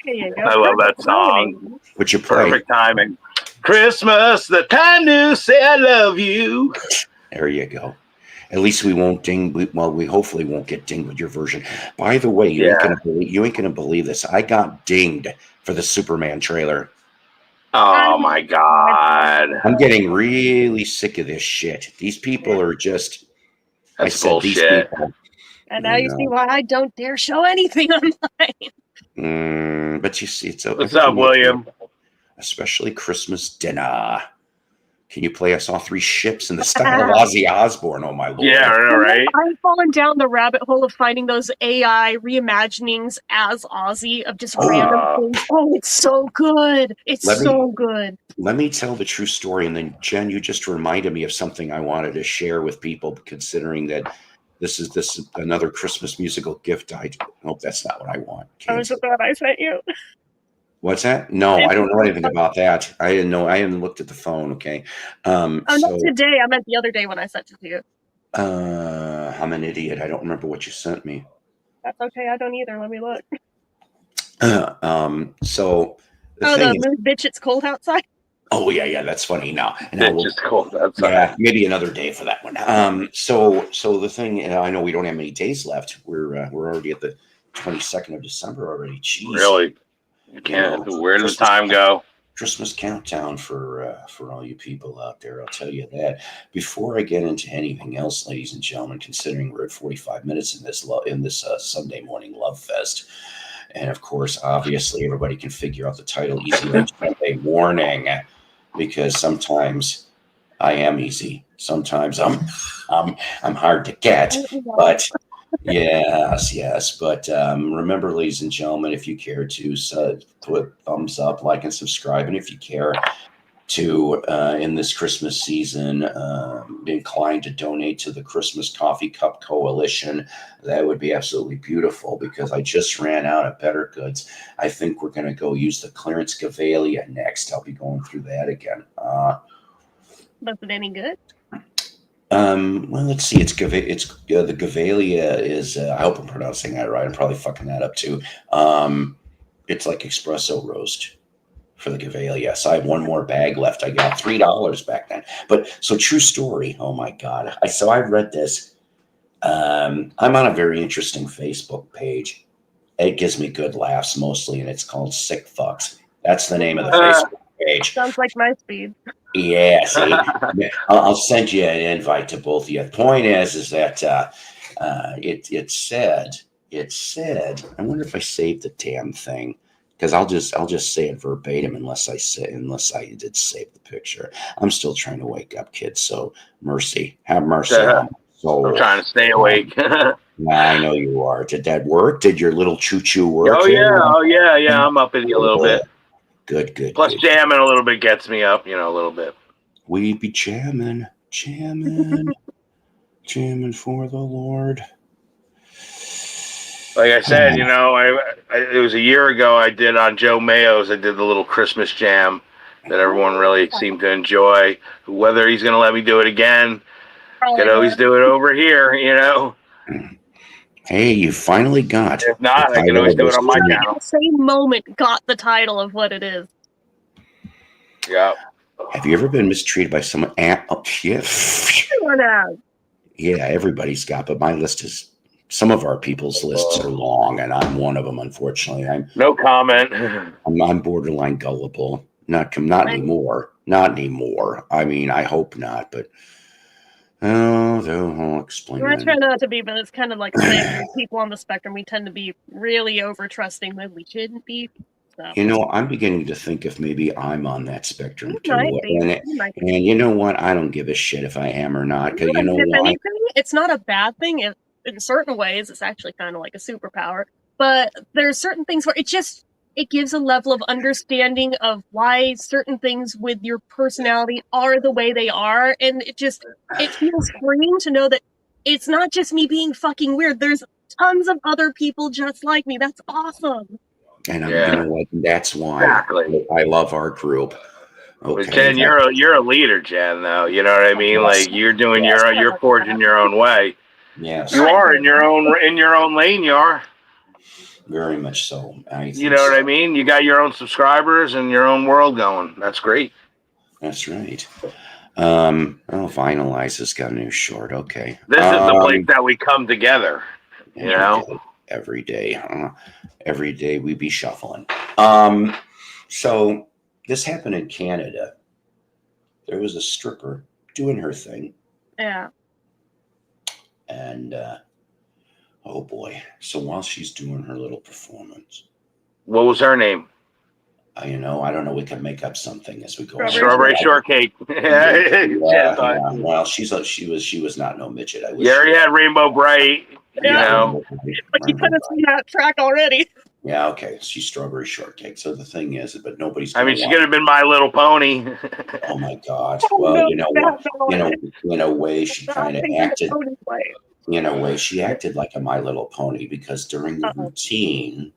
There you go. I love that Perfect song. timing. Would you play? Perfect timing. Christmas, the time to say I love you. There you go. At least we won't ding. We hopefully won't get dinged with your version. By the way, you ain't gonna believe this. I got dinged for the Superman trailer. Oh my God. I'm getting really sick of this shit. These people are just. That's I said bullshit. these people. And now you see why I don't dare show anything online. But you see, it's What's up, William? Especially Christmas dinner. Can you play us all three ships in the style of Ozzy Osbourne? Oh my lord! Yeah, right. I've fallen down the rabbit hole of finding those AI reimaginings as Ozzy of just random things. Oh, it's so good! It's so good. Let me tell the true story, and then Jen, you just reminded me of something I wanted to share with people, considering that this is another Christmas musical gift. I hope that's not what I want. I was so glad I sent you. What's that? No, I don't know anything about that. I didn't know. I hadn't looked at the phone. Okay. Not today. I meant the other day when I sent it to you. I'm an idiot. I don't remember what you sent me. That's okay. I don't either. Let me look. So the thing is, bitch, it's cold outside. Oh yeah, that's funny. Now, it's just cold outside. Yeah, maybe another day for that one. So the thing, I know we don't have many days left. We're already at the 22nd of December already. Jeez. Really? You can't. Where does the time go? Christmas countdown for all you people out there. I'll tell you that. Before I get into anything else, ladies and gentlemen, considering we're at 45 minutes in this Sunday morning love fest, and of course, obviously, everybody can figure out the title. Easy Sunday Warning, because sometimes I am easy. Sometimes I'm hard to get, but. Yes. But remember, ladies and gentlemen, if you care to put thumbs up, like, and subscribe, and if you care to, in this Christmas season, be inclined to donate to the Christmas Coffee Cup Coalition, that would be absolutely beautiful, because I just ran out of Better Goods. I think we're going to go use the Clarence Gavalia next. I'll be going through that again. Was it any good? Well, let's see. It's the Gavalia is. I hope I'm pronouncing that right. I'm probably fucking that up too. It's like espresso roast for the Gavalia. So I have one more bag left. I got $3 back then. But so true story. Oh my god. I read this. I'm on a very interesting Facebook page. It gives me good laughs mostly, and it's called Sick Fucks. That's the name of the Facebook page. Sounds like my speed. Yeah, see, I'll send you an invite to both of you. The point is that it said, I wonder if I saved the damn thing, because I'll just say it verbatim unless I did save the picture. I'm still trying to wake up, kids. So have mercy on my soul. I'm trying to stay awake. I know you are. Did that work? Did your little choo-choo work? Oh yeah. I'm up in you a little bit. Good. Plus, jamming a little bit gets me up, a little bit. We be jamming for the Lord. Like I said, it was a year ago. I did on Joe Mayo's. I did the little Christmas jam that everyone really seemed to enjoy. Whether he's going to let me do it again, could always do it over here. Hey, you finally got. If not, I can always do it on my channel. The same moment got the title of what it is. Yeah. Have you ever been mistreated by someone? Oh, yeah. Yeah, everybody's got, but my list is. Some of our people's lists are long, and I'm one of them. Unfortunately, no comment. I'm borderline gullible. Not anymore. Not anymore. I mean, I hope not, but. I'll explain. I try not to be, but it's kind of like saying people on the spectrum. We tend to be really over trusting when we shouldn't be. So. I'm beginning to think if maybe I'm on that spectrum too. And you know what? I don't give a shit if I am or not. Because you know what? It's not a bad thing. In certain ways, it's actually kind of like a superpower. But there's certain things where it gives a level of understanding of why certain things with your personality are the way they are. And it feels freeing to know that it's not just me being fucking weird. There's tons of other people just like me. That's awesome. And you know what? That's why I love our group. Okay, but Jen, you're a leader, Jen. Though you know what I mean. Like you're doing you're forging your own way. Yes, you are in your own lane. You are. Very much so. You know what I mean? You got your own subscribers and your own world going. That's great. That's right. Finalize has got a new short. Okay. This is the place that we come together. Every day. Every day we be shuffling. So this happened in Canada. There was a stripper doing her thing. Yeah. And oh boy. So while she's doing her little performance. What was her name? I don't know. We can make up something as we go. Strawberry shortcake. Well, she was not no midget. You already had Rainbow Bright. But you put us on that track already. Yeah, okay. She's Strawberry Shortcake. So the thing is, but nobody's. I mean, she could have been My Little Pony. Oh my God! Well, in a way, she kind of acted. In a way, she acted like a My Little Pony because during the routine,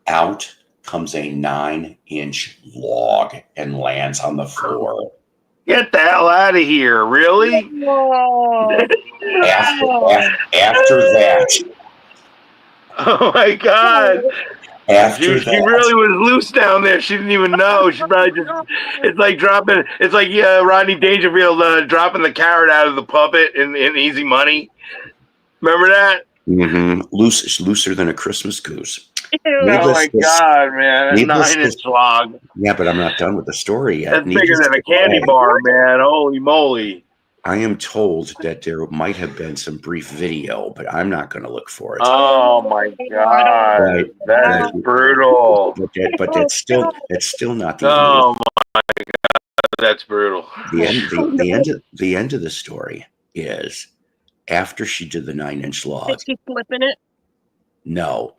out comes a 9-inch log and lands on the floor. Get the hell out of here! Really? After that. Oh my God! She really was loose down there. She didn't even know. She probably just—it's like dropping. It's like Rodney Dangerfield dropping the carrot out of the puppet in Easy Money. Remember that? Mm-hmm. Looser than a Christmas goose. Oh my God, man! A 9-inch log. Yeah, but I'm not done with the story yet. That's bigger than a candy bar, man. Holy moly! I am told that there might have been some brief video, but I'm not going to look for it. Oh my God, that's brutal. But it's still not the end. My God, that's brutal. The end of the story is after she did the 9-inch log. Did she flipping it? No.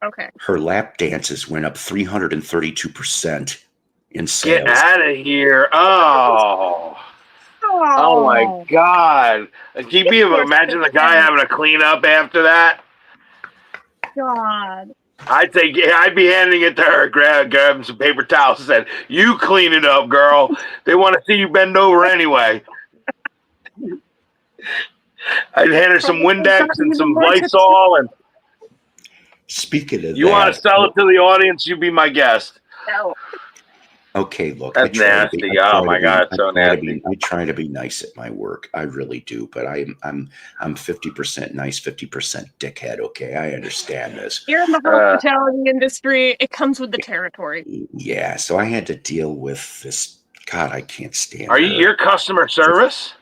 Okay. Her lap dances went up 332% in sales. Get out of here! Oh my God! Can you imagine the guy having to clean up after that? God. I'd be handing it to her, grabbing some paper towels and said, "You clean it up, girl. They want to see you bend over anyway." I'd hand her some Windex and some Lysol and. Speaking of you want to sell it to the audience, you be my guest. No. Okay, look, That's nasty. Oh my God, so nasty. I try to be nice at my work. I really do, but I'm 50% nice, 50% dickhead. Okay, I understand this. You're in the Uh, hospitality industry. It comes with the territory. Yeah, so I had to deal with this. God, I can't stand are you her. your customer service?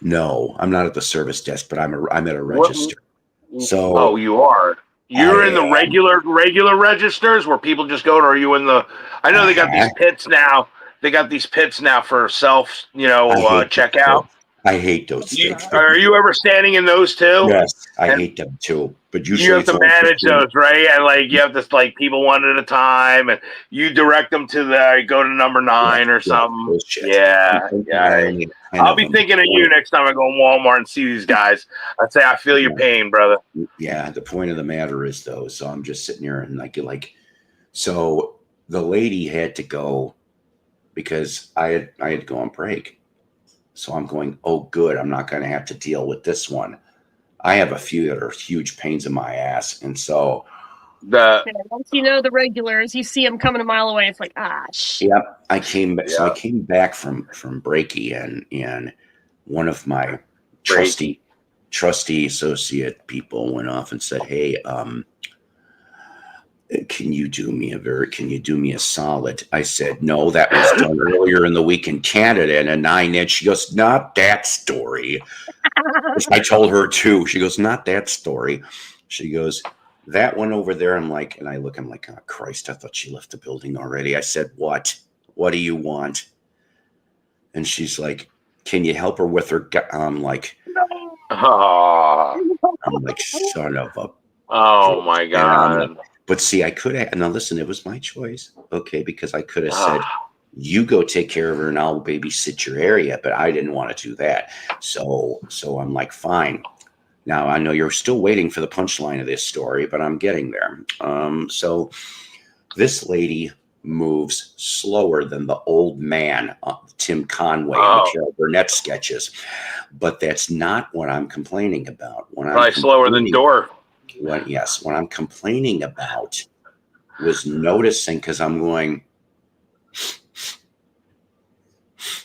No, I'm not at the service desk, but I'm at a What? register. So Oh, you are. You're in I the regular registers where people just go to. Are you in the? I know they got these uh pits now. They got these pits now for self, I hate those checkout. things. I hate those Oh, things. God. But Are you ever standing in those too? yes, I And hate them too. But you usually have it's to only manage between. those, right? And like you have to like people one at a time, and you direct them to the go to number Yeah, 9 or yeah, something. bullshit. Yeah, And I yeah. only have 10 I'll of be them. thinking of you next time I go in Walmart and see these guys. I'd say I feel your pain, brother. Yeah, the point of the matter is though, so I'm just sitting here and so the lady had to go because I had to go on break. So I'm going, oh good, I'm not gonna have to deal with this one. I have a few that are huge pains in my ass. And so The Yeah, once you know the regulars, you see them coming a mile away. It's like, ah, shit. yep, I came so I yeah, came back from breaky and one of my break. trusty associate people went off and said, hey, can you do me a solid? I said, no, that was done earlier in the week in Canada in a 9-inch. She goes, not that story. Which I told her too. She goes, not that story. She goes, that one over there. I'm like, and I look, I'm like, oh Christ, I thought she left the building already. I said, what? What do you want? And she's like, can you help her with her? Oh, I'm like, son of a oh bitch. my And I'm like, God. but see, I could have, now listen, it was my choice. Okay. Because I could have said, Ah, you go take care of her and I'll babysit your area. But I didn't want to do that. So I'm like, fine. Now I know you're still waiting for the punchline of this story, but I'm getting there. So this lady moves slower than the old man, Tim Conway in the oh, Carol Burnett sketches. But that's not what I'm complaining about. probably slower than door. What I'm complaining about was noticing because I'm going,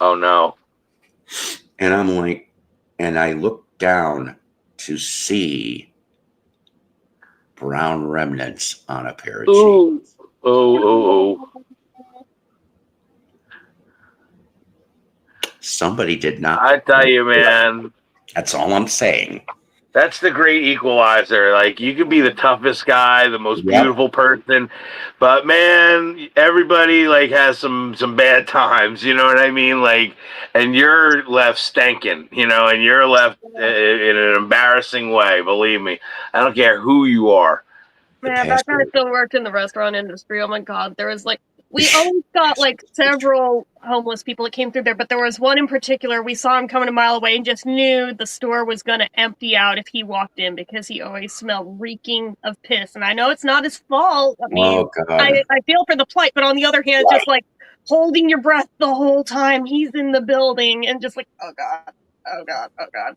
Oh no. and I'm like, and I look down to see brown remnants on a pair of jeans. Ooh, oh. Somebody did not. I tell you, man. That's all I'm saying. That's the great equalizer. Like you could be the toughest guy, the most Yep. beautiful person, but man, everybody like has some bad times. You know what I mean? Like, and you're left stinking. And you're left in an embarrassing way. Believe me, I don't care who you are. The Man, that guy pastor. still worked in the restaurant industry. Oh my God. There was we always got several homeless people that came through there, but there was one in particular. We saw him coming a mile away and just knew the store was going to empty out if he walked in because he always smelled reeking of piss. And I know it's not his fault. I mean, Oh God. I feel for the plight, but on the other hand, Right. just holding your breath the whole time he's in the building and just oh God, oh God, oh God.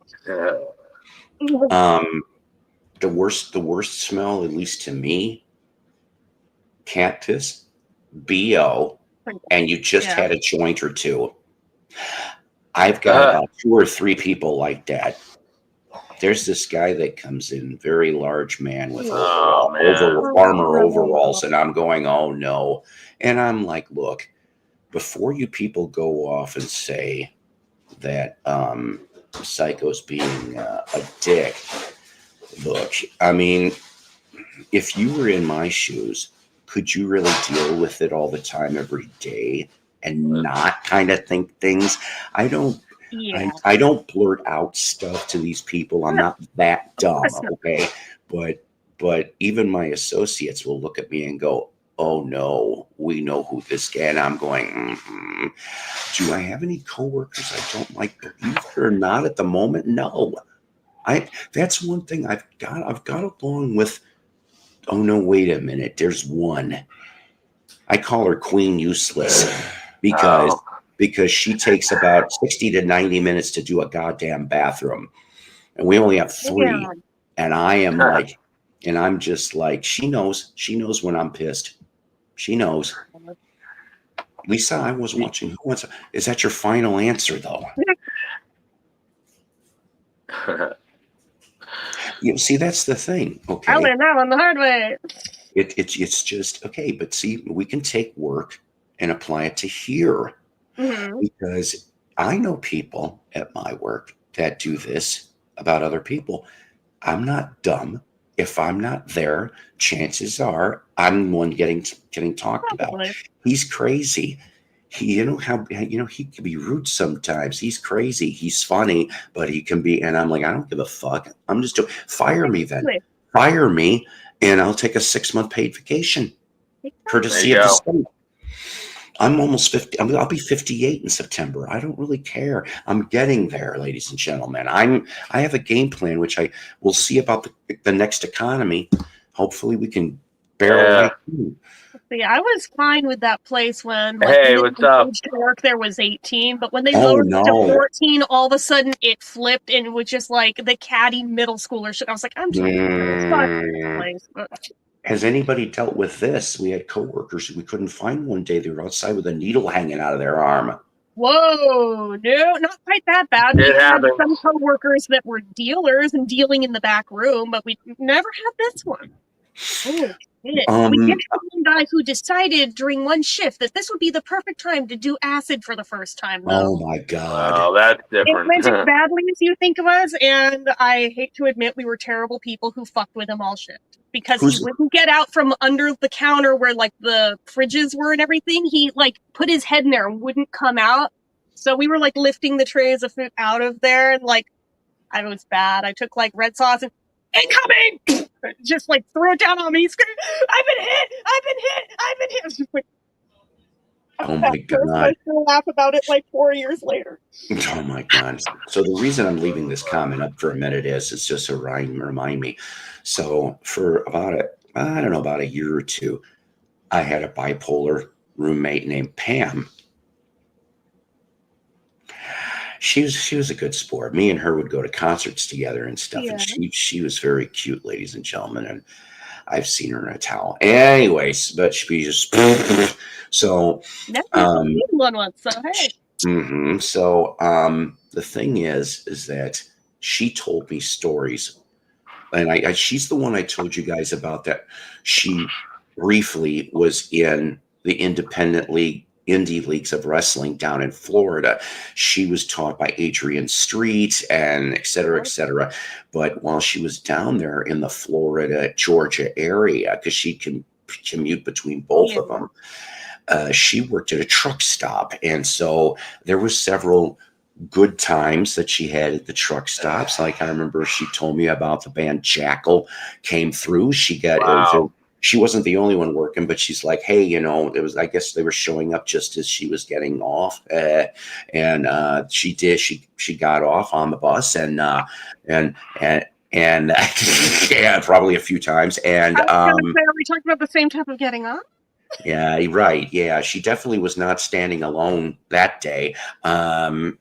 The worst smell, at least to me, cat piss, BO, and you just Yeah. had a joint or two. I've got about 2 or 3 people like that. There's this guy that comes in, very large man with Oh man. armor overalls, and I'm going, oh no. And I'm like, look, before you people go off and say that Psycho's being a dick, look, I mean, if you were in my shoes, could you really deal with it all the time, every day, and not kind of think things? I don't. Yeah. I don't blurt out stuff to these people. I'm not that dumb, okay? But even my associates will look at me and go, "Oh no, we know who this guy." And I'm going, mm-hmm. Do I have any coworkers I don't like? Believe it or not, at the moment, no. That's one thing I've got along with. Oh no, wait a minute. There's one. I call her Queen Useless because she takes about 60 to 90 minutes to do a goddamn bathroom. And we only have 3. Yeah. And I am like, and I'm just like, she knows when I'm pissed. She knows. Lisa, I was watching. Who wants? Is that your final answer, though? You see, that's the thing. I Okay, learned that one the hard way. it's just okay. But see, we can take work and apply it to here Hmm. because I know people at my work that do this about other people. I'm not dumb. If I'm not there, chances are I'm the one getting talked about. Probably. He's crazy. He, you know how he can be rude sometimes. He's crazy. He's funny, but he can be. And I'm like, I don't give a fuck. I'm just doing. Fire me then. Exactly. Fire me, and I'll take a 6-month paid vacation, There courtesy you of the go. state. I'm almost 50. I'll be 58 in September. I don't really care. I'm getting there, ladies and gentlemen. I have a game plan, which I will see about the next economy. Hopefully, we can barrel Yeah. right through. See, I was fine with that place when like Hey, minimum what's up? age to work there was 18, but when they Oh lowered it to no! 14, all of a sudden it flipped and it was just like the catty middle schooler shit. I was like, I'm so fuck this place. Has anybody dealt with this? We had coworkers we couldn't find one day. They were outside with a needle hanging out of their arm. Whoa, no, not quite that bad. We It had happens. some coworkers that were dealers and dealing in the back room, but we never had this one. Oh shit. We did have one guy who decided during one shift that this would be the perfect time to do acid for the first time, though. Oh my God! Oh, that's It different. went as badly as you think of us, and I hate to admit we were terrible people who fucked with him all shift. Because he Who's wouldn't get out from under the counter where like the fridges were and everything. He like put his head in there and wouldn't come out. So we were like lifting the trays of food out of there, and like I was bad. I took like red sauce and incoming, just like threw it down on me. Screaming, "I've been hit! I've been hit! I've been hit!" I was just like, oh my God! I still laugh about it like 4 years later. Oh my God. So the reason I'm leaving this comment up for a minute is it's just to remind me. So for about a year or two, I had a bipolar roommate named Pam. She was a good sport. Me and her would go to concerts together and stuff. Yeah. And she was very cute, ladies and gentlemen. And I've seen her in a towel. Anyways, but she just so Never um seen one once, so hey. So the thing is that she told me stories, and she's the one I told you guys about that. She briefly was in the indie leagues of wrestling down in Florida. She was taught by Adrian Street and et cetera, et cetera. But while she was down there in the Florida, Georgia area, because she can commute between both of them, she worked at a truck stop. And so there were several good times that she had at the truck stops. Like I remember she told me about the band Jackal came through. She wasn't the only one working, but she's like, hey, it was, I guess they were showing up just as she was getting off. She got off on the bus and yeah, probably a few times. And I was gonna say, are we talking about the same type of getting off? yeah, right. Yeah, she definitely was not standing alone that day. And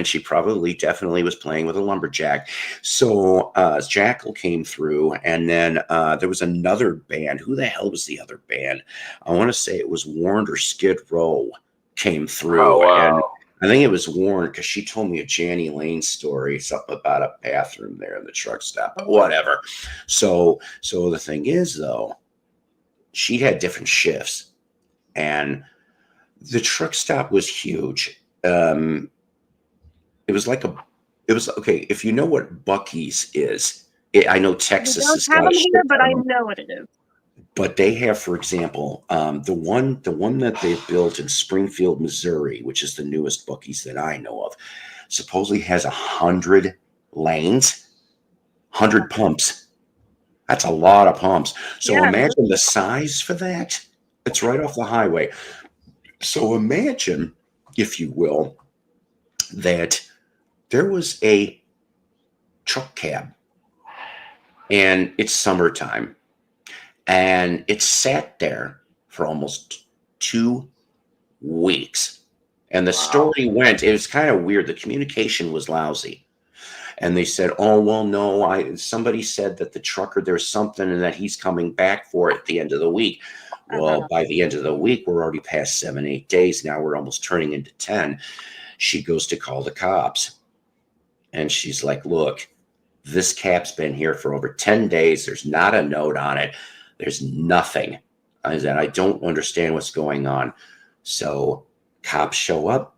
she definitely was playing with a lumberjack. So Jackal came through, and then there was another band. Who the hell was the other band? I want to say it was Warren or Skid Row came through. Oh, wow. And I think it was Warren because she told me a Janny Lane story, something about a bathroom there in the truck stop, but whatever. So the thing is, though, she had different shifts, and the truck stop was huge. It was okay. If you know what Buc-ee's is, I know Texas has We don't have got a them here, shit but ton I of them. know what it is. But they have, for example, the one that they built in Springfield, Missouri, which is the newest Buc-ee's that I know of, supposedly has 100 lanes, 100 pumps. That's a lot of pumps. So Yeah. imagine the size for that. It's right off the highway. So imagine, if you will, that there was a truck cab and it's summertime and it sat there for almost 2 weeks. And the story went, it was kind of weird. The communication was lousy. And they said, oh, well, no, somebody said that the trucker, there's something and that he's coming back for it at the end of the week. Well, by the end of the week, we're already past 7, 8 days. Now we're almost turning into 10. She goes to call the cops. And she's like, look, this cap's been here for over 10 days. There's not a note on it. There's nothing. I said, I don't understand what's going on. So cops show up.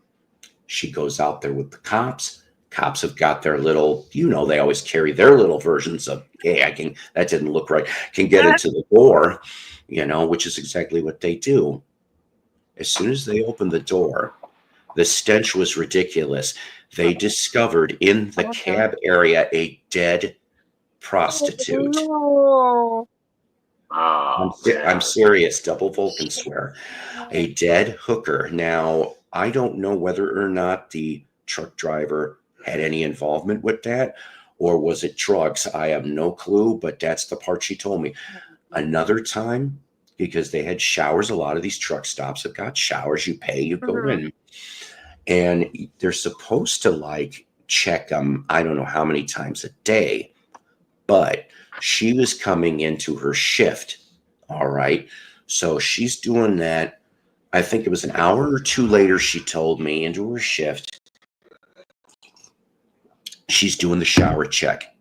She goes out there with the cops. Cops have got their little, they always carry their little versions of, hey, that didn't look right. Can get into the door, which is exactly what they do. As soon as they open the door, the stench was ridiculous. They discovered in the cab area a dead prostitute. Oh, I'm serious, double Vulcan swear. A dead hooker. Now, I don't know whether or not the truck driver had any involvement with that, or was it drugs? I have no clue, but that's the part she told me. Another time, because they had showers, a lot of these truck stops have got showers. You pay, you go in. And they're supposed to check them, I don't know how many times a day, but she was coming into her shift. All right. So she's doing that. I think it was an hour or two later, she told me, into her shift. She's doing the shower check.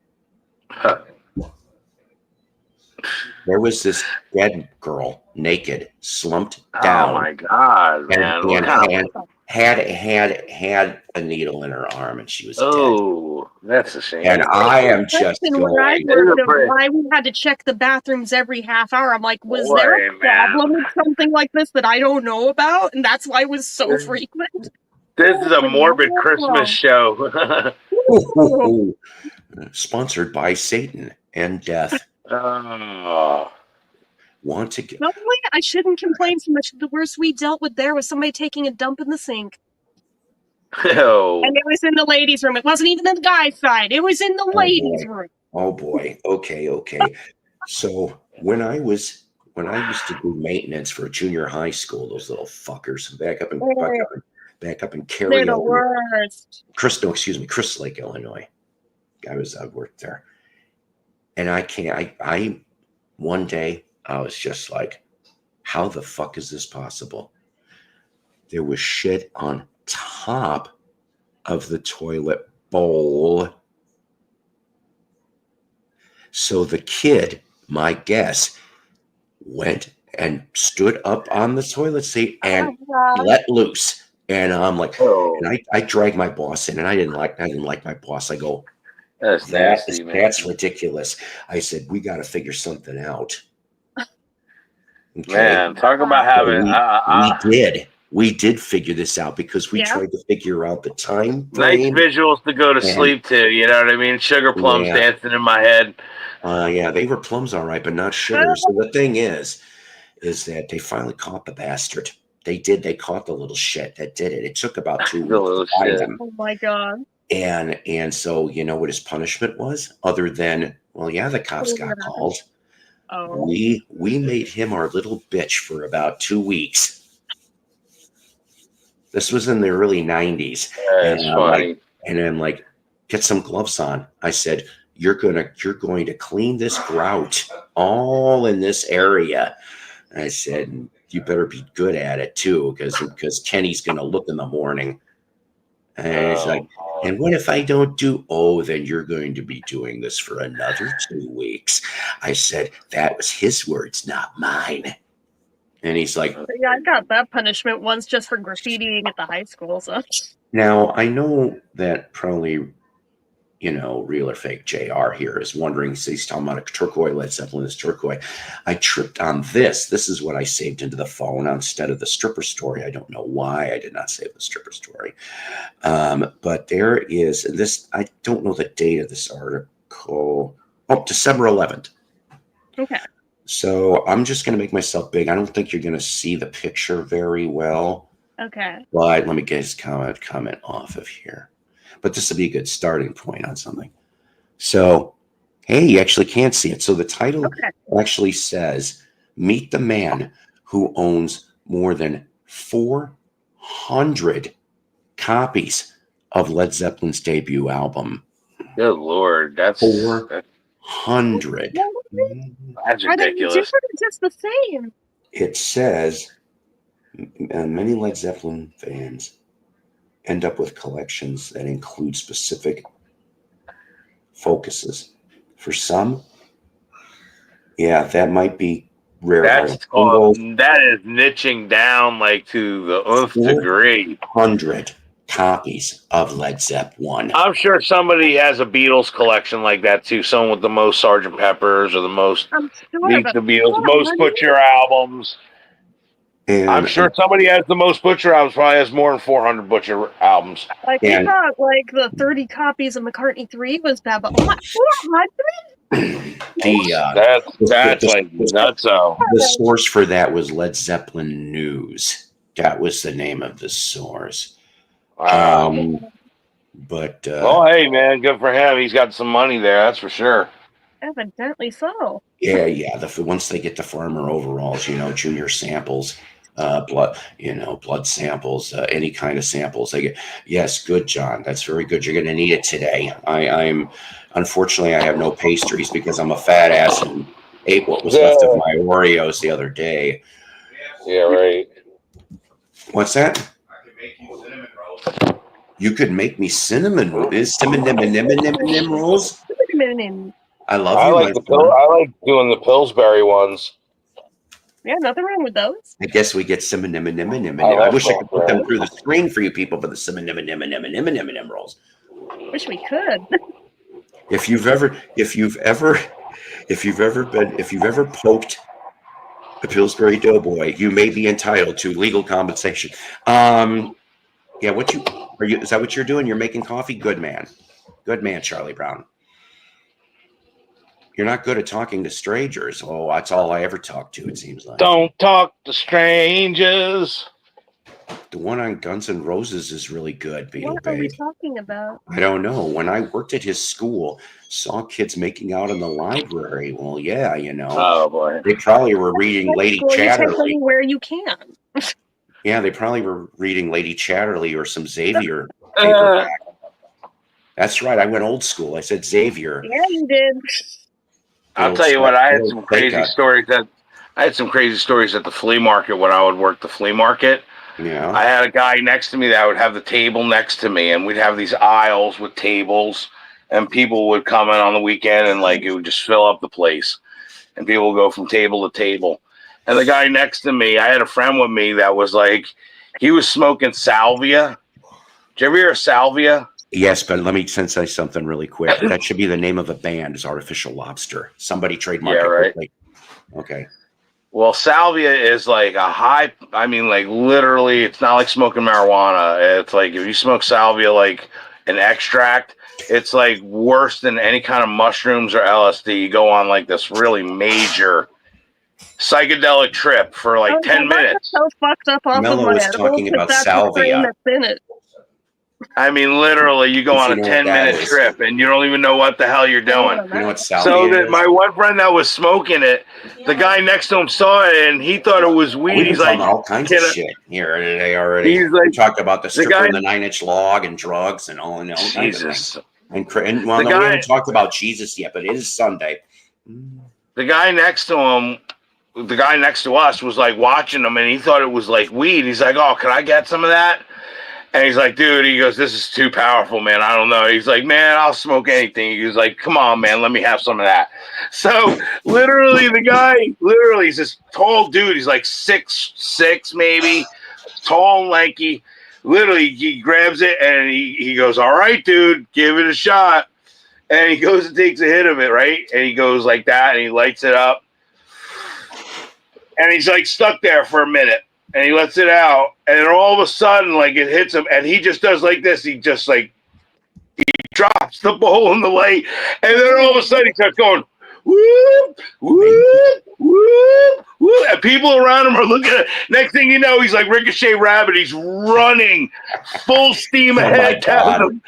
There was this dead girl, naked, slumped down. Oh my God, man! And had a needle in her arm, and she was dead. That's a shame. And I am just going. Why we had to check the bathrooms every half hour? I'm like, was there a problem with something like this that I don't know about? And that's why it was so frequent. This is a morbid Christmas show. Sponsored by Satan and death. Want to get? No, I shouldn't complain so much. The worst we dealt with there was somebody taking a dump in the sink. Oh. And it was in the ladies' room. It wasn't even in the guy's side. It was in the ladies' room. Oh boy. Okay. So when I used to do maintenance for junior high school, those little fuckers back up in Cary, they're the worst. Crystal Lake, Illinois. I worked there, and one day I was just like, how the fuck is this possible? There was shit on top of the toilet bowl. So the kid, my guess, went and stood up on the toilet seat and let loose. And I'm like, and I dragged my boss in, and I didn't like my boss. I go, that's nasty, man. That's ridiculous. I said, we got to figure something out. Okay. Man, talk about having. We did figure this out because we tried to figure out the time Nice frame. visuals to go to sleep to. You know what I mean? Sugar plums dancing in my head. They were plums, all right, but not sugar. So the thing is that they finally caught the bastard. They did. They caught the little shit that did it. It took about 2 weeks to find him. Oh my God. And so you know what his punishment was, other than the cops got called. Oh. We made him our little bitch for about 2 weeks. This was in the early 90s. That's funny. And I'm like, get some gloves on. I said, you're going to clean this grout all in this area. I said, you better be good at it too, because Kenny's going to look in the morning. And he's like, and what if I don't do? Oh, then you're going to be doing this for another 2 weeks. I said, that was his words, not mine. And he's like, yeah, I got that punishment once just for graffitiing at the high school. So now I know that probably, real or fake JR here is wondering, so he's talking about a turquoise, Led Zeppelin is turquoise. I tripped on this. This is what I saved into the phone instead of the stripper story. I don't know why I did not save the stripper story. But there is this, I don't know the date of this article. Oh, December 11th. Okay. So I'm just going to make myself big. I don't think you're going to see the picture very well. Okay. But let me get his comment off of here. But this will be a good starting point on something. So, hey, you actually can't see it. So the title actually says, meet the man who owns more than 400 copies of Led Zeppelin's debut album. Good Lord. That's 400. That's ridiculous. Just the same. It says many Led Zeppelin fans end up with collections that include specific focuses. For some, yeah, that might be rare That's vinyl singles. that is niching down like to the nth degree. 400 copies of Led Zepp 1. I'm sure somebody has a Beatles collection like that too. Someone with the most Sgt. Peppers or the most I'm sure, Meet but the Beatles, most 400? Butcher albums. And I'm sure somebody has the most Butcher albums. Probably has more than 400 Butcher albums. Like, we And- thought, like, the 30 copies of McCartney 3 was bad, but oh my, 400? That's like nutso. The source for that was Led Zeppelin News. That was the name of the source. Wow. But Well, hey man, good for him. He's got some money there, that's for sure. Evidently so. yeah. Once they get the farmer overalls, junior samples, blood samples, any kind of samples they get. Yes, good, John. That's very good. You're going to need it today. I'm unfortunately I have no pastries because I'm a fat ass and ate what was left of my Oreos the other day. Yeah, right. What's that? I can make you cinnamon rolls. You could make me cinnamon rolls. Cinnamon rolls. I love you. I like doing the Pillsbury ones. Yeah, nothing wrong with those. I guess we get cinnamon. I wish I could put them through the screen for you people for the cinnamon rolls. Wish we could. If you've ever poked a Pillsbury Doughboy, you may be entitled to legal compensation. Yeah, is that what you're doing? You're making coffee? Good man, Charlie Brown. You're not good at talking to strangers. Oh, that's all I ever talk to, it seems like. Don't talk to strangers. The one on Guns N' Roses is really good, Beetle What are we Babe. talking about? I don't know. When I worked at his school, saw kids making out in the library. Well, yeah, Oh boy. they probably were reading Lady You take them Chatterley. where you can. Yeah, they probably were reading Lady Chatterley or some Xavier paperback. That's right. I went old school. I said Xavier. Yeah, you did. I'll tell you what, I had some crazy stories at the flea market when I would work the flea market. Yeah. I had a guy next to me that would have the table next to me, and we'd have these aisles with tables, and people would come in on the weekend, and like it would just fill up the place, and people would go from table to table. And the guy next to me, I had a friend with me that was like, he was smoking salvia. Did you ever hear of salvia? Yes, but let me say something really quick. That should be the name of a band, is Artificial Lobster. Somebody trademark it quickly. Okay. Well, salvia is like literally, it's not like smoking marijuana. It's like if you smoke salvia, like an extract, it's like worse than any kind of mushrooms or LSD. You go on like this really major psychedelic trip for like 10 minutes. So fucked up off Mello of my is talking about that's salvia. That's in it. I mean, literally, you go on a 10-minute trip and you don't even know what the hell you're doing. You know what salvia So is? my one friend that was smoking it, the guy next to him saw it and he thought it was weed. He's like, all kinds of shit here today already. He's like, we talked about the stripper guy, and the 9-inch log and drugs and all kinds of Jesus. things. And well, we haven't talked about Jesus yet, but it is Sunday. The guy next to him, the guy next to us was like watching him and he thought it was like weed. He's like, oh, can I get some of that? And he's like, dude, he goes, this is too powerful, man. I don't know. He's like, man, I'll smoke anything. He was like, come on, man, let me have some of that. So literally the guy, he's this tall dude. He's like 6'6", maybe, tall and lanky. Literally, he grabs it and he goes, all right, dude, give it a shot. And he goes and takes a hit of it, right? And he goes like that and he lights it up. And he's like stuck there for a minute. And he lets it out, and then all of a sudden, like, it hits him, and he just does like this. He just, like, he drops the bowl in the lake, and then all of a sudden he starts going, whoop, whoop, whoop, whoop, and people around him are looking at it. Next thing you know, he's like Ricochet Rabbit. He's running full steam ahead down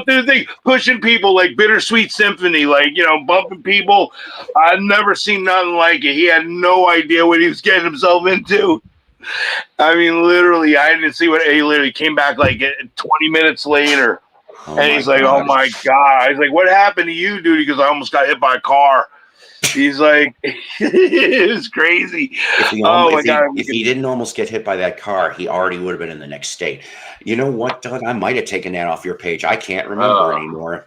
through the thing, pushing people like Bittersweet Symphony, like, bumping people. I've never seen nothing like it. He had no idea what he was getting himself into. I mean, literally, I didn't see what he literally came back like 20 minutes later. And he's like, oh my God. I was like, what happened to you, dude? He goes, I almost got hit by a car. He's like, it's crazy. If he didn't almost get hit by that car, he already would have been in the next state. You know what, Doug? I might have taken that off your page. I can't remember anymore.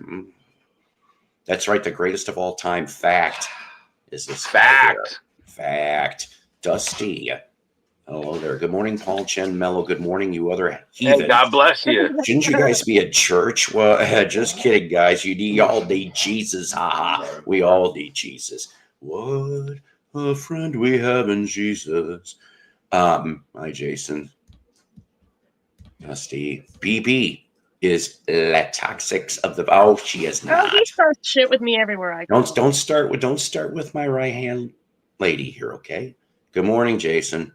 That's right. The greatest of all time fact is this fact. Fact. Dusty. Hello there. Good morning, Paul, Chen, Mello. Good morning, you other heathens. Hey, God bless you. Shouldn't you guys be at church? Well, just kidding, guys. You all need Jesus. Ha. We all need Jesus. What a friend we have in Jesus. Hi, Jason. Dusty. BB is la toxics of the. Oh, she is not. Oh, he starts shit with me everywhere I go. Don't start with my right hand lady here, okay? Good morning, Jason.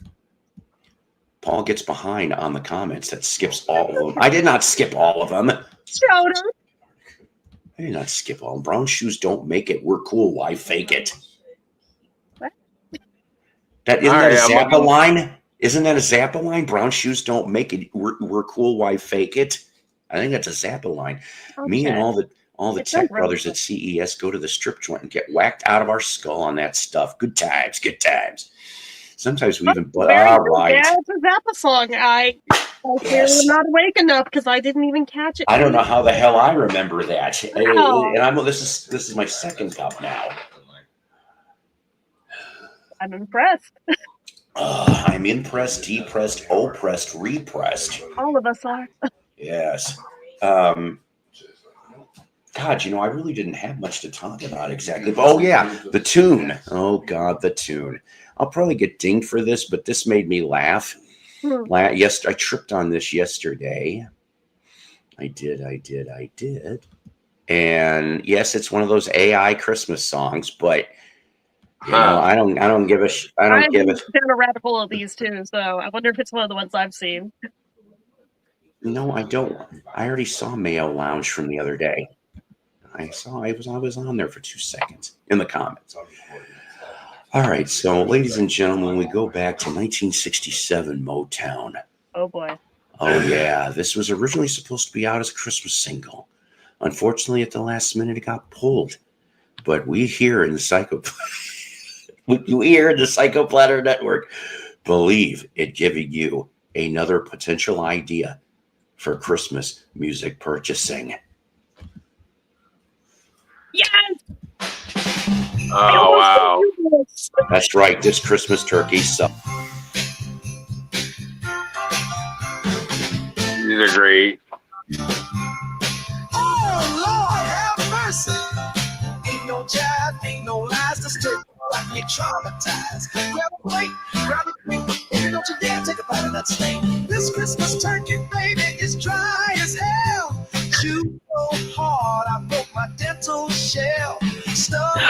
Paul gets behind on the comments that skips all of them. I did not skip all of them. Showed him. I did not skip all. Brown shoes don't make it. We're cool. Why fake it? What? That isn't that a Zappa line? Isn't that a Zappa line? Brown shoes don't make it. We're cool. Why fake it? I think that's a Zappa line. Okay. Me and all the tech brothers at CES go to the strip joint and get whacked out of our skull on that stuff. Good times. Good times. Sometimes we even. Right. Yeah, it's a Zappa song. I was not awake enough because I didn't even catch it. I don't know how the hell I remember that. Oh. And this is my second cup now. I'm impressed. I'm impressed, depressed, oppressed, repressed. All of us are. Yes. God, I really didn't have much to talk about exactly. Oh, yeah, the tune. Oh, God, the tune. I'll probably get dinged for this, but this made me laugh. Yes, I tripped on this yesterday. I did. And yes, it's one of those AI Christmas songs, but I don't give a I don't give it. Been a rabbit hole of these too, so I wonder if it's one of the ones I've seen. No, I don't. I already saw Mayo Lounge from the other day. I was on there for 2 seconds in the comments. All right, so ladies and gentlemen, we go back to 1967 Motown. Oh boy. Oh yeah, this was originally supposed to be out as a Christmas single. Unfortunately, at the last minute, it got pulled. But we here in the Psychoplatter Network believe in giving you another potential idea for Christmas music purchasing. Yes. Oh wow. That's right. This Christmas turkey sucks. These are great. Oh Lord, have mercy. Ain't no jive, ain't no lies. This turkey got me traumatized. Grab a plate, grab a drink, and don't you dare take a bite of that steak. This Christmas turkey, baby, is dry as hell. Chew so hard, I broke my dental shell. Stuff.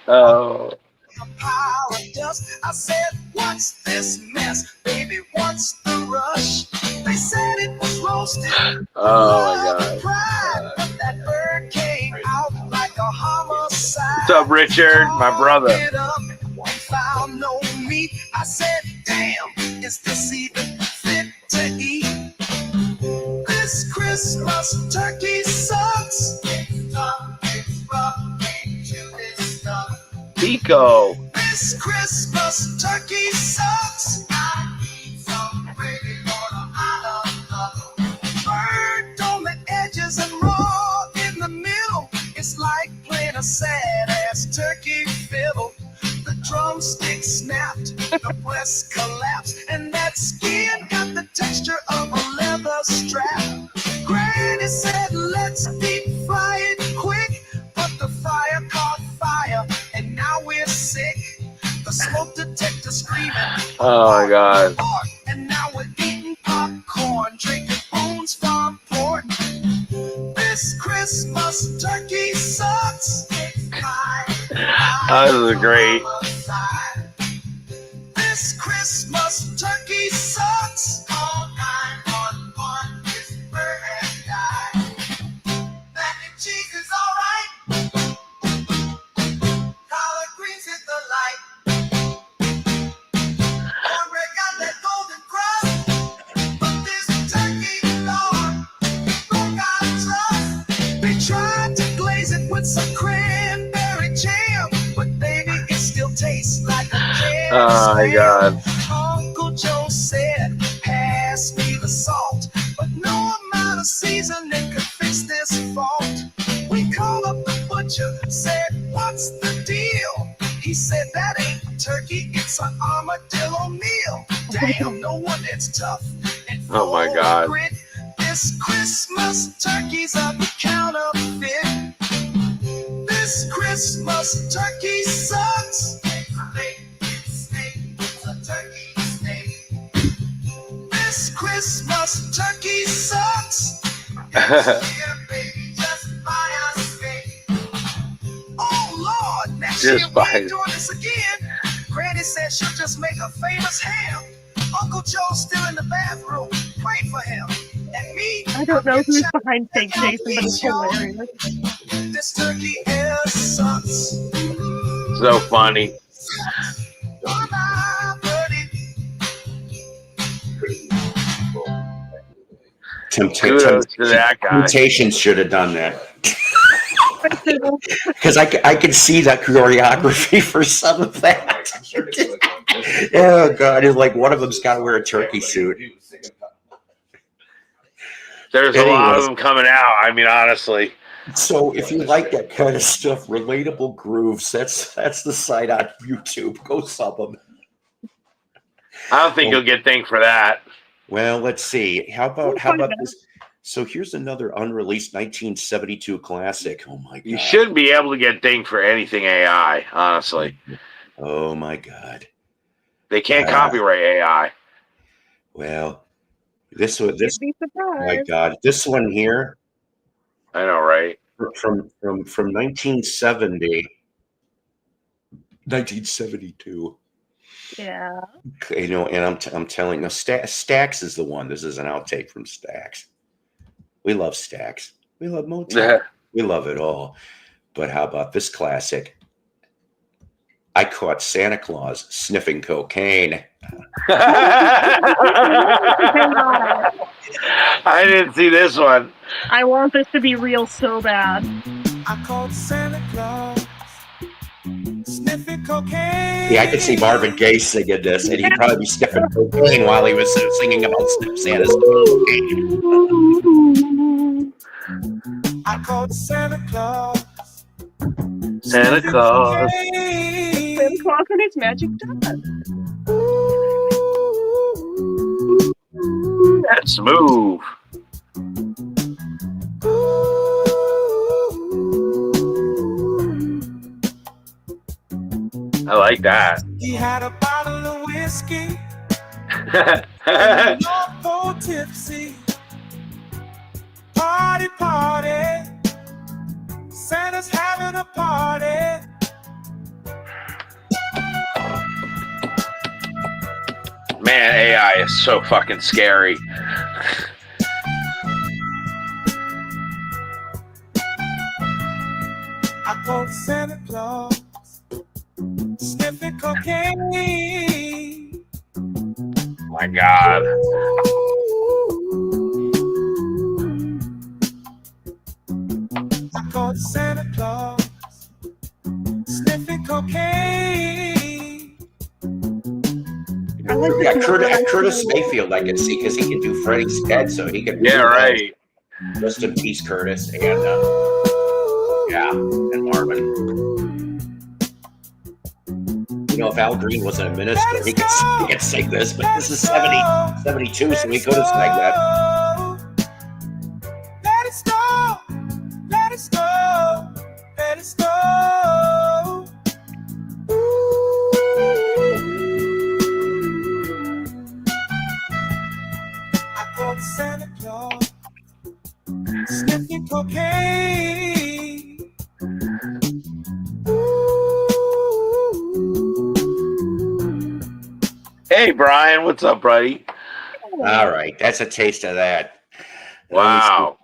Oh. A pile of dust. I said, what's this mess? Baby, what's the rush? They said it was roasted. Oh my God. Pride, but that bird came out like a homicide. What's up, Richard? My brother. Found no meat. I said, damn, is this even fit to eat? This Christmas turkey sucks. It's tough, it's rough, can't chew this stuff. Pico. This Christmas turkey sucks. I need some gravy for the hot burnt on the edges and raw in the middle. It's like playing a sad ass turkey fiddle. The drumstick snapped, the breast collapsed, and that skin got the texture of a leather strap. Granny said, let's deep fry it quick, but the fire caught fire, and now we're sick. The smoke detector screaming. Oh my God. And now we're eating popcorn, drinking Boone's Farm port. This Christmas turkey sucks. This is great. This Christmas turkey sucks. All 911 is bird and die. Mac and cheese is alright. Collard greens hit the light. Cornbread got that golden crust. But this turkey, Lord, don't got trust. They tried to glaze it with some cranberry jam, but baby, Oh my God. Uncle Joe said, pass me the salt, but no amount of seasoning could fix this fault. We called up the butcher, said, what's the deal? He said, that ain't turkey, it's an armadillo meal. Damn, no one that's tough and Oh my full God. of grit. This Christmas turkey's a counterfeit. This Christmas turkey sucks. This Christmas turkey sucks. Oh Lord, next year Just we buy ain't it. doing this again. Granny said she'll just make a famous ham. Uncle Joe's still in the bathroom. Pray for him. And me, I don't know who's behind Fake Jason, but it's hilarious. this turkey is sucks. So funny. Goodbye, birdie. Kudos to that guy. Temptations should have done that. Because I could see that choreography for some of that. Oh God, it's like one of them's got to wear a turkey suit. There's a lot of Anyways. them coming out. I mean, honestly. So if you like that kind of stuff, relatable grooves, that's the site on YouTube. Go sub them. I don't think you'll get thanked for that. Well, let's see. How about this? So here's another unreleased 1972 classic. Oh my God. You shouldn't be able to get dinged for anything AI, honestly. Oh my God. They can't copyright AI. Well, this You'd be oh my surprised. God, this one here I know, right? from 1970, 1972. Yeah. You know, and I'm telling you, Stax is the one. This is an outtake from Stax. We love Stax. We love Motown. We love it all. But how about this classic? I caught Santa Claus sniffing cocaine. I didn't see this one. I want this to be real so bad. I called Santa Claus sniffing cocaine. Yeah, I could see Marvin Gaye singing this, and he'd probably be sniffing cocaine while he was singing about Santa's cocaine. I called Santa Claus. Santa Claus. Santa Claus and his magic dog. That's smooth. I like that. He had a bottle of whiskey. North tipsy. Party, party. Santa's having a party. Man, AI is so fucking scary. I called Santa Claus sniffing cocaine. My God. I called Santa Claus sniffing cocaine. Yeah, Curtis Mayfield, I can see, because he can do Freddie's Dead, so he can. Yeah, right. Rest in peace, Curtis, and and Marvin. You know, if Al Green wasn't a minister, he could sing this, but this is 72, so he could have sang that. Let it snow, let it snow, let it snow. I called Santa Claus sniffing cocaine. Hey, Brian, what's up, buddy? All right, that's a taste of that. Wow.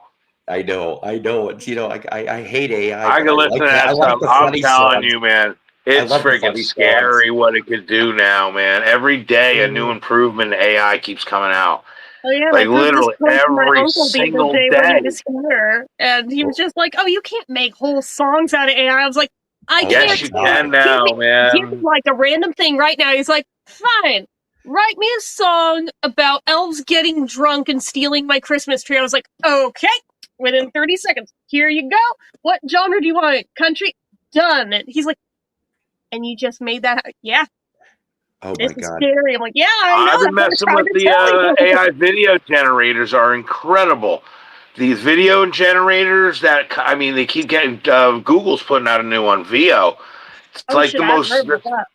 I know. It's, you know, I hate AI. I can listen to that stuff. I'm telling you, man. It's freaking scary what it could do now, man. Every day a new improvement in AI keeps coming out. Oh yeah, Like literally every uncle single day day. when he was here, and he was just like, "Oh, you can't make whole songs out of AI." I was like, I Oh can't. Yes, you my can God. now, Give me man. like a random thing right now. He's like, fine, write me a song about elves getting drunk and stealing my Christmas tree. I was like, okay. Within 30 seconds, here you go. What genre do you want? Country? Done. And he's like, and you just made that? Yeah, Oh this my is God. scary. I'm like, yeah, I know. I've been That's messing what I with was the trying to tell you. AI video generators are incredible. These video generators that I mean, they keep getting Google's putting out a new one, VO. It's Oh like shit, the I haven't most. heard about that.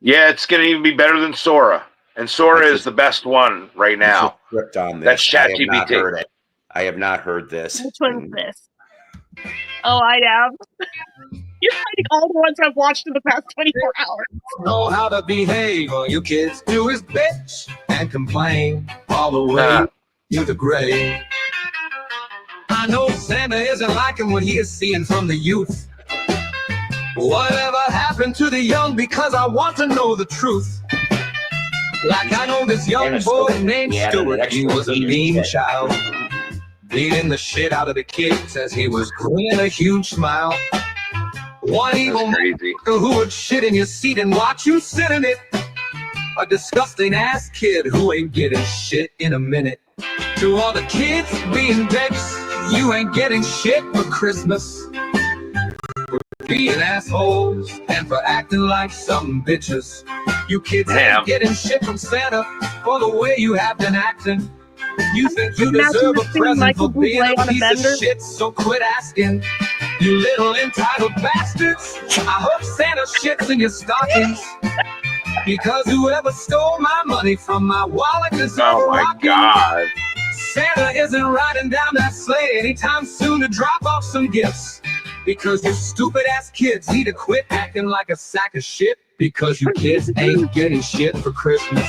Yeah, it's going to even be better than Sora, and I Sora is just the best one right I just now. tripped on That's this. I have not ChatGPT. heard it. I have not heard this. Which one's this? Oh, I have. You're finding all the ones I've watched in the past 24 hours. Know how to behave, all you kids do is bitch and complain all the way to the grave. I know Santa isn't liking what he is seeing from the youth. Whatever happened to the young? Because I want to know the truth. Like I know this young boy named Stuart, he was a mean child, beating the shit out of the kids as he was grinning a huge smile. One evil That's crazy. who would shit in your seat and watch you sit in it. A disgusting ass kid who ain't getting shit in a minute. To all the kids being dicks, you ain't getting shit for Christmas. For being assholes and for acting like some bitches. You kids Damn. ain't getting shit from Santa for the way you have been acting. You think you Imagine deserve a this being present Michael for being Bublé a on a piece bender. of shit, so quit asking. You little entitled bastards. I hope Santa shits in your stockings. Because whoever stole my money from my wallet deserves a Oh my rocking. God. Santa isn't riding down that sleigh anytime soon to drop off some gifts. Because you stupid ass kids need to quit acting like a sack of shit. Because you kids ain't getting shit for Christmas.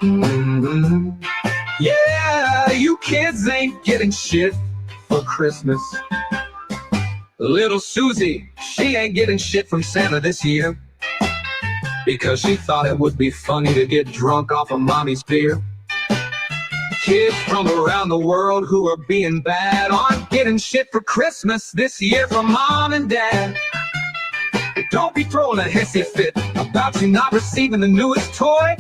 Mhm. Yeah, you kids ain't getting shit for Christmas. Little Susie, she ain't getting shit from Santa this year. Because she thought it would be funny to get drunk off of mommy's beer. Kids from around the world who are being bad aren't getting shit for Christmas this year from mom and dad. Don't be throwing a hissy fit about you not receiving the newest toy.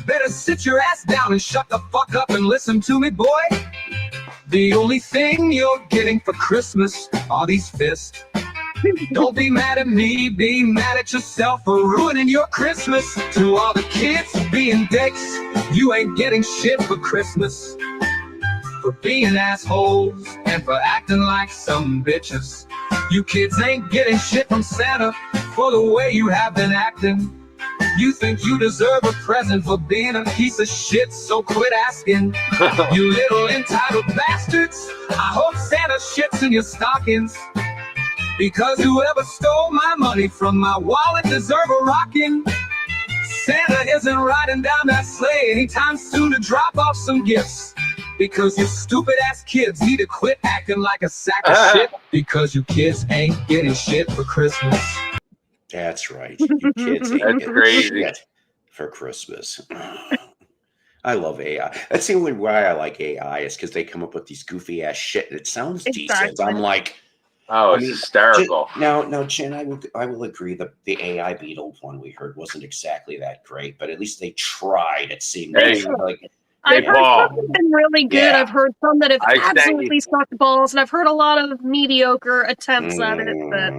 Better sit your ass down and shut the fuck up and listen to me, boy. The only thing you're getting for Christmas are these fists. Don't be mad at me, be mad at yourself for ruining your Christmas. To all the kids being dicks, you ain't getting shit for Christmas. For being assholes and for acting like some bitches. You kids ain't getting shit from Santa for the way you have been acting. You think you deserve a present for being a piece of shit, so quit asking. You little entitled bastards. I hope Santa shits in your stockings. Because whoever stole my money from my wallet deserve a rocking. Santa isn't riding down that sleigh anytime soon to drop off some gifts. Because you stupid ass kids need to quit acting like a sack of shit. Because you kids ain't getting shit for Christmas. That's right. You kids ain't That's getting crazy. shit for Christmas. I love AI. That's the only why I like AI is because they come up with these goofy ass shit and it sounds decent. Exactly. I'm like, Oh, I it's mean, hysterical. now, Jen, I will agree that the AI Beetle one we heard wasn't exactly that great, but at least they tried. It seemed Hey, like I've Hey, heard Paul. some that have been really good. Yeah. I've heard some that have I sent you. absolutely sucked balls, and I've heard a lot of mediocre attempts at it. But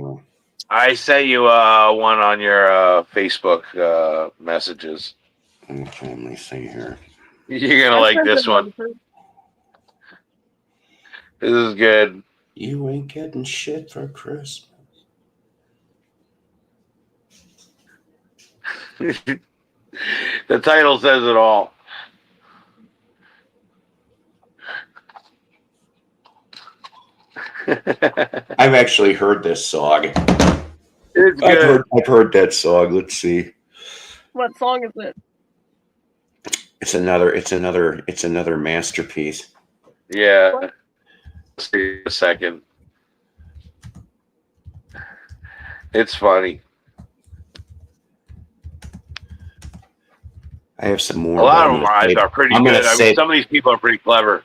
I sent you one on your Facebook messages. Okay, let me see here. You're gonna I've like sent this them one. over. This is good. You ain't getting shit for Christmas. The title says it all. I've actually heard this song. It's good. I've heard that song. Let's see. What song is it? It's another masterpiece. Yeah. Let's see a second. It's funny. I have some more. A lot of them are pretty I'm gonna good. I say mean, some of these people are pretty clever.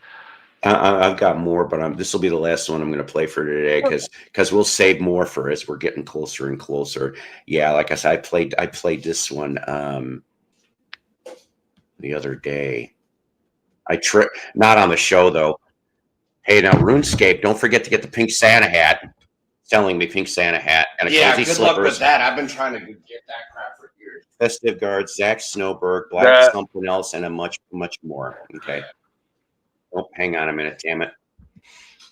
I've got more, but this will be the last one I'm going to play for today because we'll save more for as we're getting closer and closer. Yeah, like I said, I played this one the other day. Not on the show though. Hey, now RuneScape, don't forget to get the pink Santa hat. Selling me pink Santa hat and a cozy good slippers. luck with that. I've been trying to get that crap for years. Festive guards, Zach Snowberg, Black something else, and a much more. Okay. Oh, hang on a minute, damn it.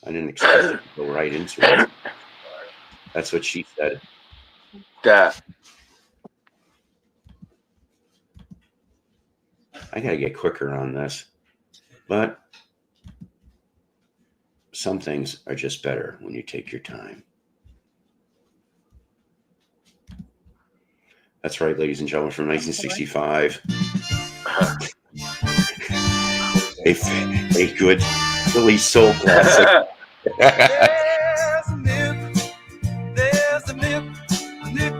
I didn't expect it to go right into it. That's what she said. I gotta get quicker on this. But some things are just better when you take your time. That's right, ladies and gentlemen, from 1965. A good Philly soul classic. There's a nip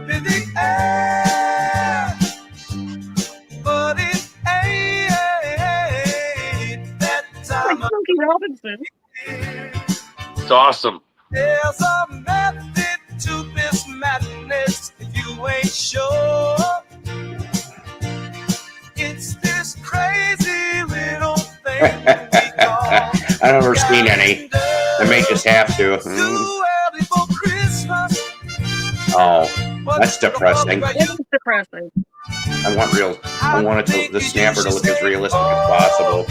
in the air, but it ain't that time Like Smokey Robinson. It's awesome. There's a method to this madness if you ain't sure. It's this crazy little thing we call I've never seen any. I may just have to. too early for Christmas. Oh, that's depressing. It is depressing. I want the snapper to look as realistic as possible.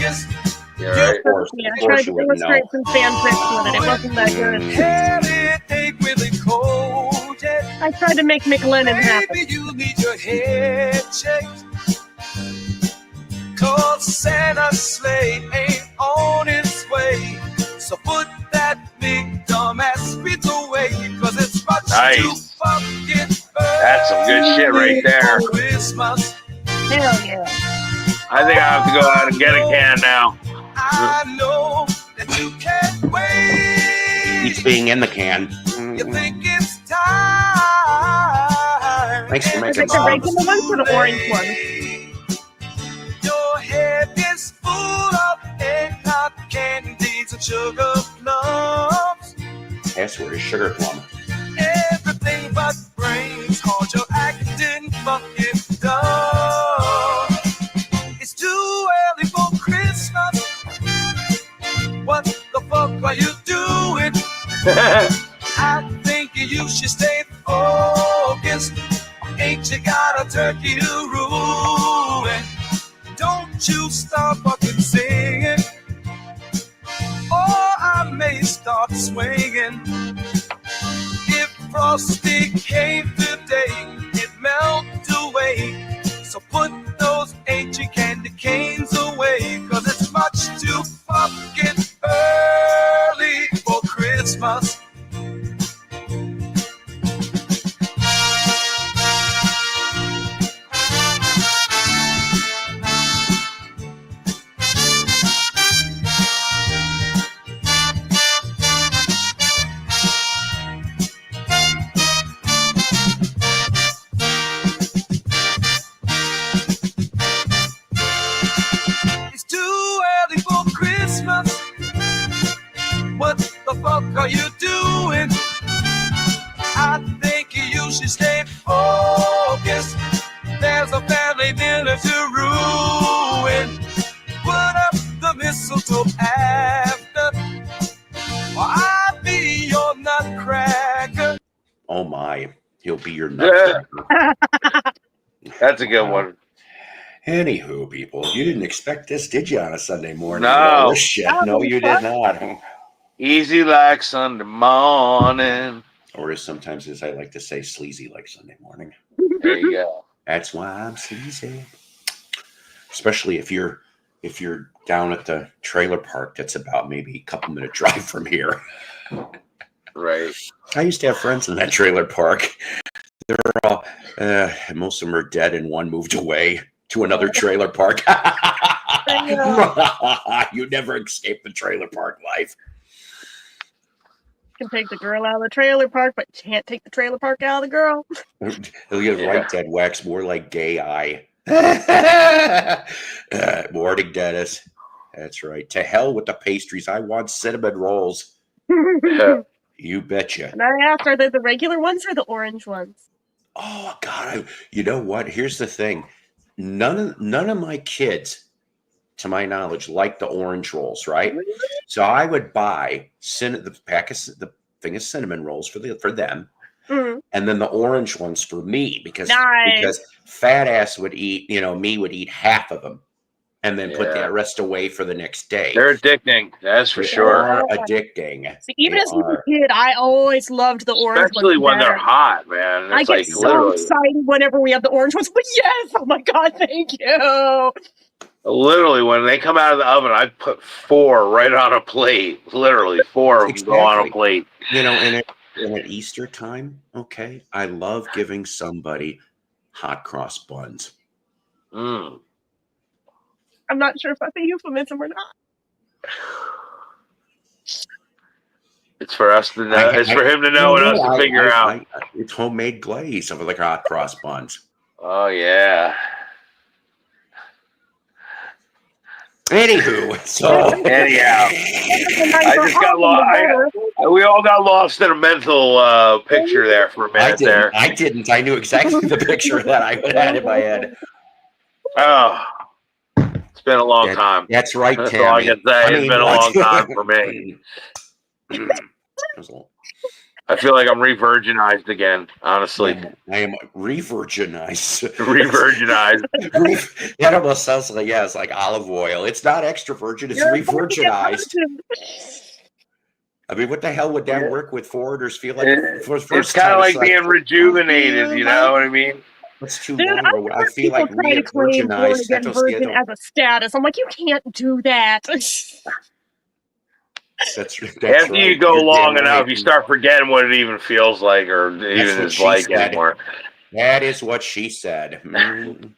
Yeah, right. Of course I tried to you wouldn't know. illustrate some fanfics with it. It wasn't that good. Head, it ain't really cold yet. I tried to make McLennan happen. Maybe you need your head checked. 'Cause Santa's sleigh ain't on its way. So put that big dumbass speech away. 'Cause it's much too fucking That's some good shit right there. Christmas. Hell yeah. I think I have to go out and get a can now. I know that you can't wait. He's being in the can. You think it's time. Thanks for I making picked the regular one for the orange one. Your head is full of eggnog candies and sugar plums. Password is sugar plum. Everything but brains, cause you're acting fucking dumb. It's too early for Christmas. What the fuck are you doing? I think you should stay focused. Ain't you got a turkey to ruin? Don't you stop fucking singing, or I may start swinging. If Frosty came today, it melt away. So put those ancient candy canes away, 'cause it's much too fucking early for Christmas. It's too early for Christmas. What the fuck are you doing? I think you should stay focused. There's a family dinner to ruin. Put up the mistletoe after, or I'll be your nutcracker. Oh my, he'll be your nutcracker. That's a good one. Anywho, people, you didn't expect this, did you, on a Sunday morning? No. Oh, shit. No, you did not. Easy like Sunday morning. Or as sometimes as I like to say, sleazy like Sunday morning. There you go. That's why I'm sleazy. Especially if you're down at the trailer park that's about maybe a couple minute drive from here. Right. I used to have friends in that trailer park. They're all, most of them are dead and one moved away to another trailer park. You never escape the trailer park life. Can take the girl out of the trailer park, but can't take the trailer park out of the girl. He'll get right, dead wax, more like gay eye. Morning, Dennis. That's right. To hell with the pastries. I want cinnamon rolls. Yeah. You betcha. And I asked, are they the regular ones or the orange ones? Oh God! You know what? Here's the thing. None of my kids, to my knowledge, like the orange rolls, right? Really? So I would buy the thing of cinnamon rolls for them, Mhm. and then the orange ones for me because Nice. fat ass would eat, me would eat half of them and then put Yeah. that rest away for the next day. They're addicting. That's for They sure. are addicting. See, even They as a little are. kid, I always loved the orange ones Especially when they're better. hot, man. I It's get like so literally, excited whenever we have the orange ones. But yes, oh my god, thank you. literally when they come out of the oven, I put 4 right on a plate. Literally 4 of them go on a Exactly. plate. And at Easter time, okay, I love giving somebody hot cross buns. Mm. I'm not sure if that's a euphemism or not. It's for us to know. It's for him to know and us to figure out. It's homemade glaze of like hot cross buns. Oh yeah. Anywho, so Anyhow, I just got lost. We all got lost in a mental picture there for a minute there. I didn't. I knew exactly the picture that I had in my head. Oh, it's been a long time. That's right, That's Tammy. all I can say. It's been a long time for me. I feel like I'm re-virginized again, honestly. I am re-virginized. Re-virginized. That almost sounds like, it's like olive oil. It's not extra virgin, it's re-virginized. I mean, what the hell would that work with foreigners feel like? It's kind of like being rejuvenated, you know what I mean? That's too Dude, long. I feel like re-virginized. That virgin as a status. I'm like, you can't do that. That's After right. you go You're long damn enough, right. you start forgetting what it even feels like or even is like anymore. That is what she said. Mm.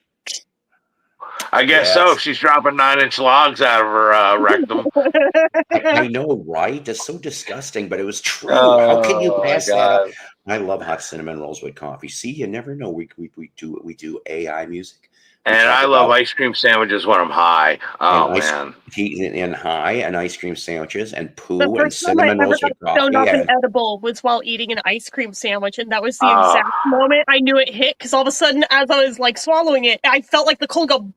I guess so. If she's dropping 9-inch logs out of her rectum. I know, right? It's so disgusting, but it was true. How can you pass that up? I love hot cinnamon rolls with coffee. See, you never know. We do AI music. And I love ice cream sandwiches when I'm high. Oh man, and high and ice cream sandwiches and poo The and cinnamon rolls with coffee. Stoned off an edible was while eating an ice cream sandwich, and that was the exact moment I knew it hit. Because all of a sudden, as I was like swallowing it, I felt like the cold go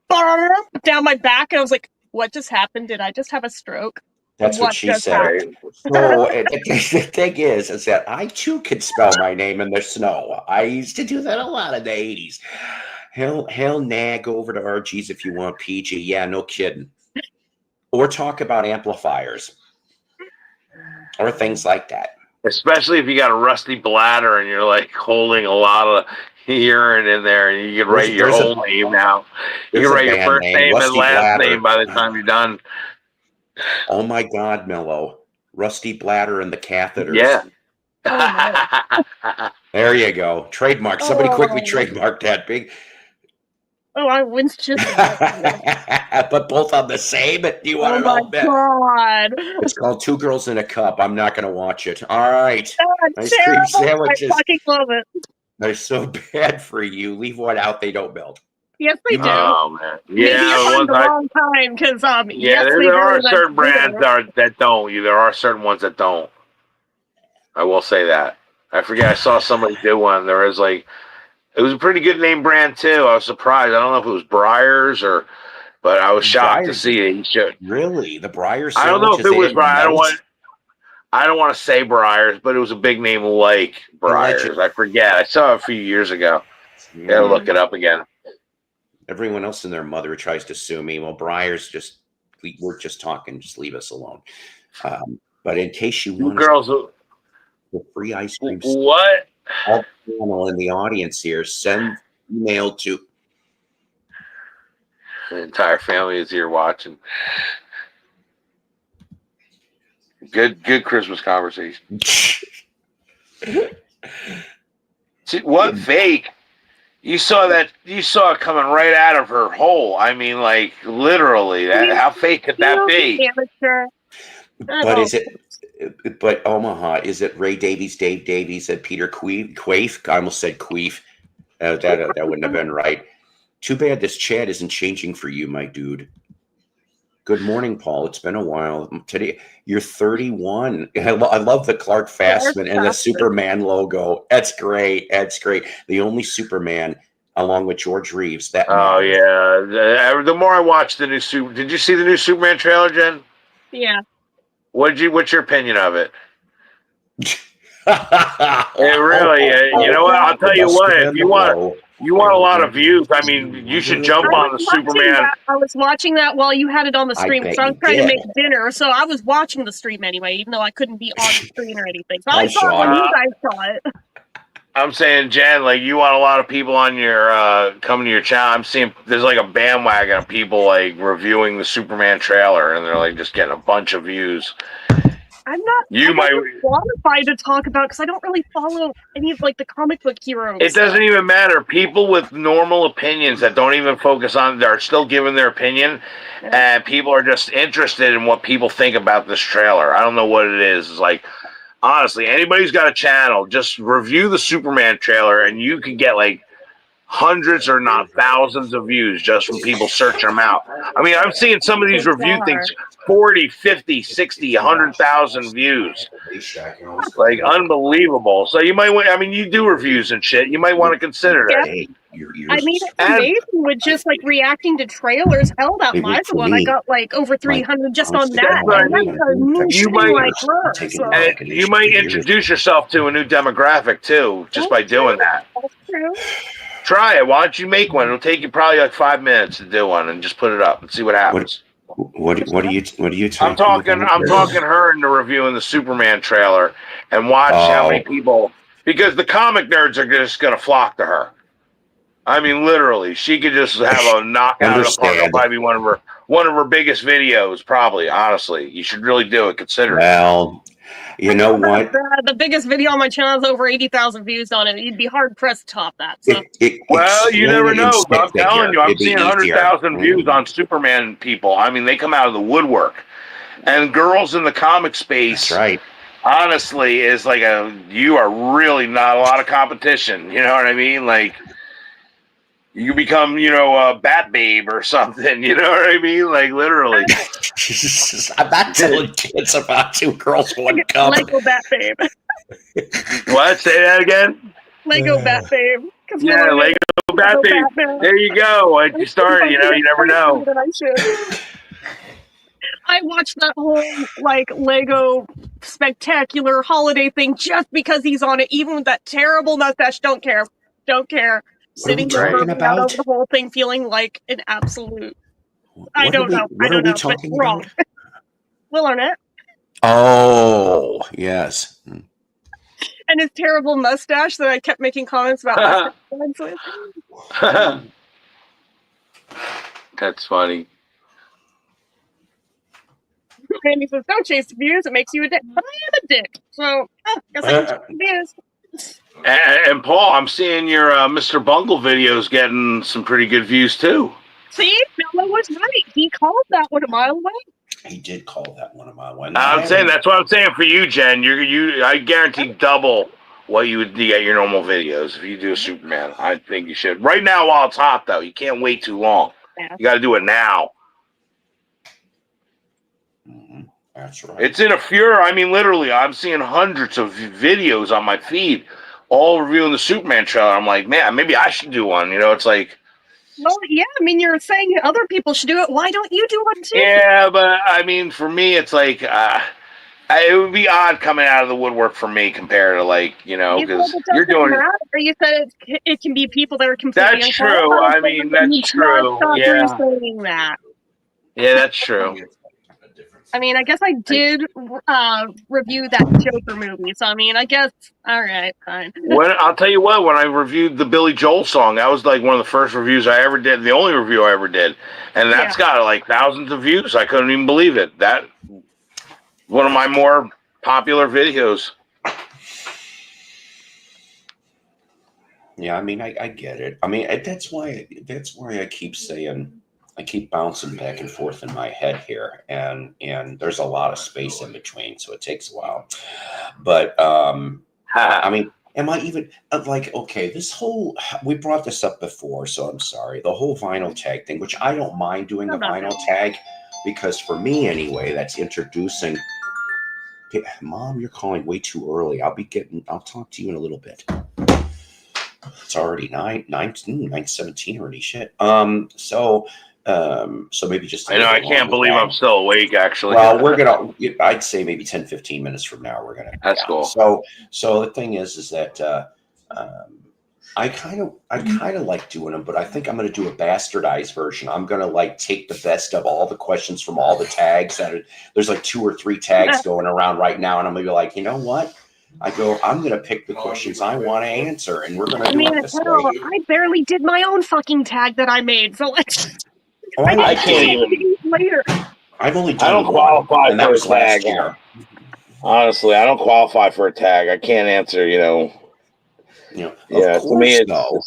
down my back, and I was like, "What just happened? Did I just have a stroke?" That's what she said. So the thing is that I too can spell my name in the snow. I used to do that a lot in the 80s. Hell, nag over to RG's if you want, PG. Yeah, no kidding. Or talk about amplifiers or things like that. Especially if you got a rusty bladder and you're like holding a lot of urine in there, and you can write your whole name now. You can write your first name and last name by the time you're done. Oh my God, Mello. Rusty bladder and the catheters. Yeah. Oh, there you go. Trademark. Somebody quickly trademark that big. Oh, I wins just. But both on the same. Do you want to know? God. It's called Two Girls in a Cup. I'm not going to watch it. All right. Ice cream sandwiches. I fucking love it. They're so bad for you. Leave one out. They don't melt. Yes, they do. Oh man, maybe it's on the wrong time because yeah, there are certain brands that don't. There are certain ones that don't. I will say that. I forget. I saw somebody do one. There was like, it was a pretty good name brand too. I was surprised. I don't know if it was Breyers but I was shocked to see it. Really, the Breyers. I don't know if it was Breyers. I don't want to say Breyers, but it was a big name like Breyers. I forget. I saw it a few years ago. Gotta look it up again. Everyone else and their mother tries to sue me. Well, Breyers we're just talking. Just leave us alone. But in case you want the free ice cream, what? All people in the audience here, send email to. The entire family is here watching. Good Christmas conversation. See, what fake? You saw it coming right out of her hole. I mean, like literally. How fake could that be? Amateur. But is it? But Omaha, is it Ray Davies, Dave Davies, and Peter Quaife? I almost said Queef. That wouldn't have been right. Too bad this chat isn't changing for you, my dude. Good morning, Paul. It's been a while. Today, you're 31. I love the Clark Fastman and the Superman logo. That's great. That's great. The only Superman, along with George Reeves, that Oh matters. yeah. The more I watch the new Super, did you see the new Superman trailer, Jen? Yeah. What's your opinion of it? It Oh, really, you know what? I'll the tell you what. Mustang If and the low. you want a lot of views, I mean, you should jump on the Superman. I was watching that while you had it on the I stream bet because I was you trying to did. make dinner. So I was watching the stream anyway, even though I couldn't be on the screen or anything. So Hi, I saw it when Sean. you guys saw it. I'm saying, Jen, like you want a lot of people on your coming to your channel. I'm seeing there's like a bandwagon of people like reviewing the Superman trailer, and they're like just getting a bunch of views. I'm not qualified to talk about because I don't really follow any of like the comic book heroes. It doesn't even matter. People with normal opinions that don't even focus on, they're still giving their opinion, and people are just interested in what people think about this trailer. I don't know what it is. It's like, honestly, anybody who's got a channel, just review the Superman trailer, and you can get like hundreds or not thousands of views just from people searching them out. I mean, I'm seeing some of these review things 40, 50, 60, 100,000 views. Like, unbelievable. So you might want, I mean, you do reviews and shit. You might want to consider that. I mean, it's amazing with just like reacting to trailers. Hell, that live one, I got like over 300 just on that. And that's a new thing like her. So. And you might introduce yourself to a new demographic too, just by doing that. That's true. Try it. Why don't you make one? It'll take you probably like 5 minutes to do one, and just put it up and see what happens. What are you I'm talking her into reviewing the Superman trailer and watch how many people, because the comic nerds are just going to flock to her. I mean, literally, she could just have a knockout of the park. It'll probably be one of her biggest videos. Probably, honestly, you should really do it. Consider it. Well, you know what? The biggest video on my channel has over 80,000 views on it. You'd be hard pressed to top that. So. Well, you never know. I'm telling you, I'm seeing 100,000 views on Superman people. I mean, they come out of the woodwork. And girls in the comic space, that's right. Honestly, is like you are really not a lot of competition. You know what I mean? Like, you become, a Bat Babe or something. You know what I mean? Like, literally. I'm not telling kids about two girls, one cup. Lego Bat Babe. What? Say that again? Lego Bat Babe. Yeah, Lego Bat Babe. There you go. Once you start, you never know. I watched that whole Lego spectacular holiday thing just because he's on it, even with that terrible mustache. Don't care. Sitting here over the whole thing, feeling like an absolute. I don't know. But wrong. Will Arnett. Oh yes. And his terrible mustache that I kept making comments about. That's funny. Randy says, "Don't chase the views; it makes you a dick." But I am a dick, so guess I can chase the views. And Paul, I'm seeing your Mr. Bungle videos getting some pretty good views too. See, Noah was right. He called that one a mile away. He did call that one a mile away. I'm saying that's what I'm saying for you, Jen. I guarantee double what you would get your normal videos if you do a Superman. I think you should. Right now, while it's hot, though, you can't wait too long. Yeah. You got to do it now. Mm-hmm. That's right. It's in a furor. I mean, literally, I'm seeing hundreds of videos on my feed, all reviewing the Superman trailer. I'm like, man, maybe I should do one. It's like. Well, yeah. I mean, you're saying other people should do it. Why don't you do one too? Yeah, but I mean, for me, it's like it would be odd coming out of the woodwork for me compared to because you're doing. Or you said it can be people that are completely. That's true. I mean, that's true. Yeah. Saying that. Yeah, that's true. I mean, I guess I did review that Joker movie, so I mean, I guess all right, fine. I'll tell you what, when I reviewed the Billy Joel song, that was like one of the first reviews I ever did, the only review I ever did, and that's got like thousands of views. I couldn't even believe it. That one of my more popular videos. Yeah, I mean, I get it. I mean, that's why I keep saying. I keep bouncing back and forth in my head here, and there's a lot of space in between, so it takes a while. But I mean, am I even okay? This whole we brought this up before, so I'm sorry. The whole vinyl tag thing, which I don't mind doing the vinyl tag, because for me anyway, that's introducing. Mom, you're calling way too early. I'll talk to you in a little bit. It's already 9:17 already. Shit. So maybe just. I know. I can't believe I'm still awake. Actually. Well, I'd say maybe 10, 15 minutes from now we're gonna. That's cool. So the thing is that I kind of like doing them, but I think I'm going to do a bastardized version. I'm going to like take the best of all the questions from all the tags there's like 2 or 3 tags going around right now. And I'm going to be like, you know what? I'm going to pick the questions I want to answer, and we're going to do it this way. I barely did my own fucking tag that I made. So I can't even. Later. I've only done I don't qualify and that for was a tag. last year. Honestly, I don't qualify for a tag. I can't answer. Of course, though.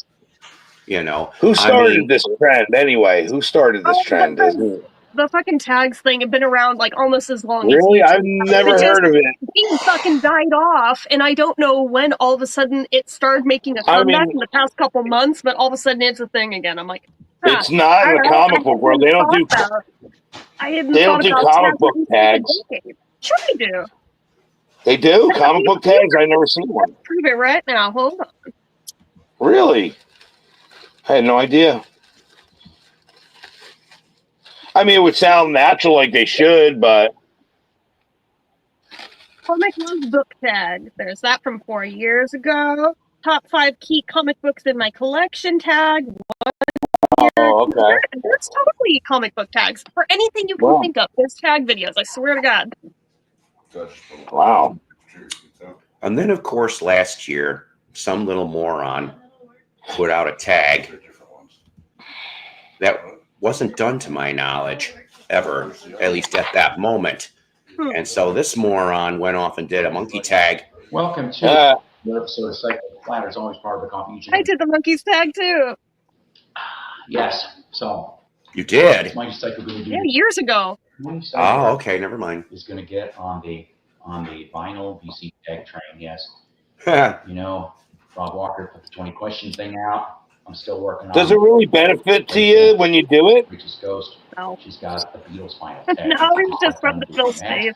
Who started this trend anyway? Who started this trend? The fucking tags thing had been around like almost as long really? as I've never heard of it. It fucking died off, and I don't know when all of a sudden it started making a comeback in the past couple months, but all of a sudden it's a thing again. I'm like, it's not in the comic book world. They don't do. They don't do comic book tags. Sure they do. They do comic book tags. I've never seen one. Prove it right now. Hold on. Really? I had no idea. I mean, it would sound natural, like they should, but. Comic Love book tag. There's that from 4 years ago. Top 5 key comic books in my collection tag. Oh, okay. There's totally comic book tags for anything you can think of. There's tag videos. I swear to God. Wow. And then, of course, last year, some little moron put out a tag that wasn't done to my knowledge ever, at least at that moment. And so this moron went off and did a monkey tag. Welcome to the episode of Cycle Flat. It's always part of the coffee. I did the Monkees tag too. Yes. So you did? Yeah, years ago. Oh, okay. Never mind. Is going to get on the vinyl VC tag train. Yes. Rob Walker put the 20 question thing out. I'm still working on it. Does it really benefit to you when you do it? Rachel's Ghost. No. She's got the Beatles final tag. No, it's just from the Phil Steve.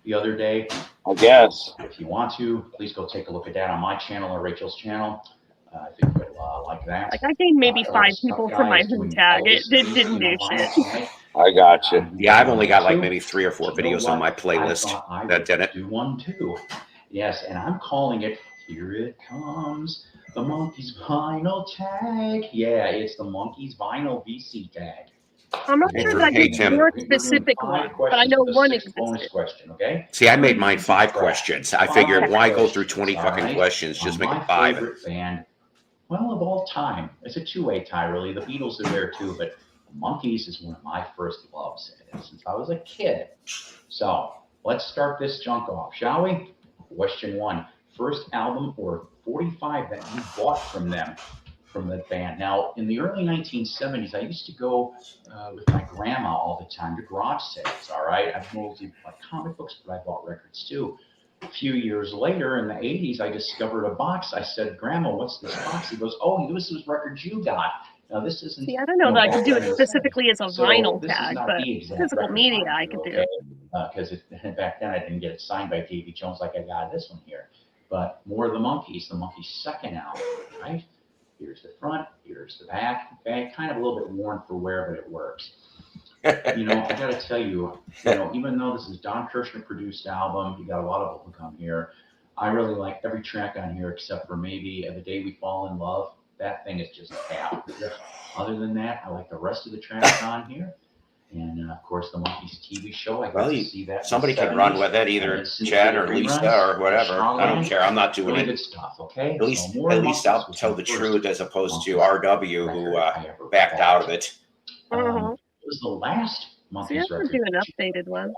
The other day. I guess. If you want to, please go take a look at that on my channel or Rachel's channel. I think you'll like that. Like I gained maybe 5 people from my Who tag. It didn't do shit. I got you. Yeah, I've only got like maybe 3 or 4 videos on my playlist that did it. Do one too. Yes, and I'm calling it Here It Comes. The Monkees vinyl tag. Yeah, it's the Monkees vinyl VC tag. I'm not sure that I did more specific one, but I know one existed. Question, okay? See, I made mine 5 questions. I figured, why go through 20 fucking questions? Just make it 5. Favorite band, well, of all time. It's a 2-way tie, really. The Beatles are there too, but Monkees is one of my first loves since I was a kid. So let's start this junk off, shall we? Question 1. First album or 45 that you bought from them, from the band. Now, in the early 1970s, I used to go with my grandma all the time to garage sales, all right? I mostly like comic books, but I bought records too. A few years later, in the 80s, I discovered a box. I said, Grandma, what's this box? He goes, oh, this was records you got. Now, this isn't... See, I don't know that I could do it specifically as a vinyl tag, but physical media I could do. Because back then, I didn't get it signed by Davy Jones like I got this one here. But more of the Monkees second album, right? Here's the front, here's the back. Okay, kind of a little bit worn for wear, but it works. I got to tell you, even though this is Don Kirshner produced album, you got a lot of bubblegum here. I really like every track on here except for maybe The Day We Fall in Love. That thing is just tap. Other than that, I like the rest of the tracks on here. And of course, the Monkees TV show. I got to see that. Somebody can run with it, either Chad or Lisa or whatever. I don't care. I'm not doing really it. Good stuff, okay? At least I'll tell the truth as opposed to RW, who backed out of it. It was the last Monkees record. Do an updated one.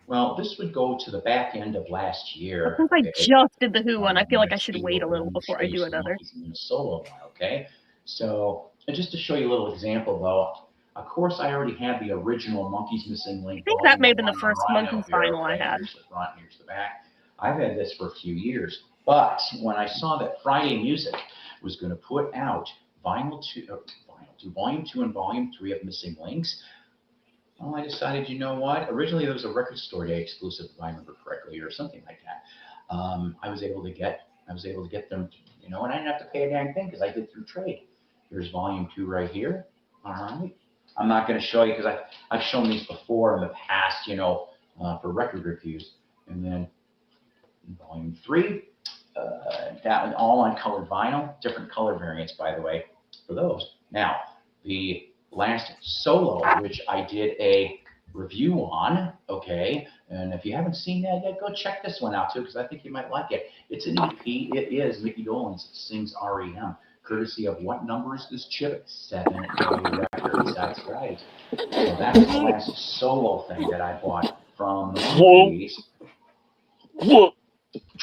Well, this would go to the back end of last year. Since I just did the Who one, I feel like I should wait a little before I do another. In a solo one, okay? So, just to show you a little example, though, of course, I already had the original Monkees Missing Link. I think that may have been the first Monkees vinyl I had. Here's the front, here's the back. I've had this for a few years, but when I saw that Friday Music was going to put out Volume 2 and Volume 3 of Missing Links, Well, I decided, you know what? Originally, there was a record store day exclusive, if I remember correctly, or something like that. I was able to get them, you know, and I didn't have to pay a dang thing because I did through trade. Here's volume 2 right here. All right. I'm not going to show you because I've shown these before in the past, you know, for record reviews. And then volume 3, that one all on colored vinyl, different color variants, by the way, for those. Now, the last solo, which I did a review on, okay, and if you haven't seen that yet, go check this one out too, because I think you might like it. It's an EP. It is Mickey Dolenz sings REM, courtesy of what number is this chip? 7A Records. That's right. So that's the last solo thing that I bought from the Monkees.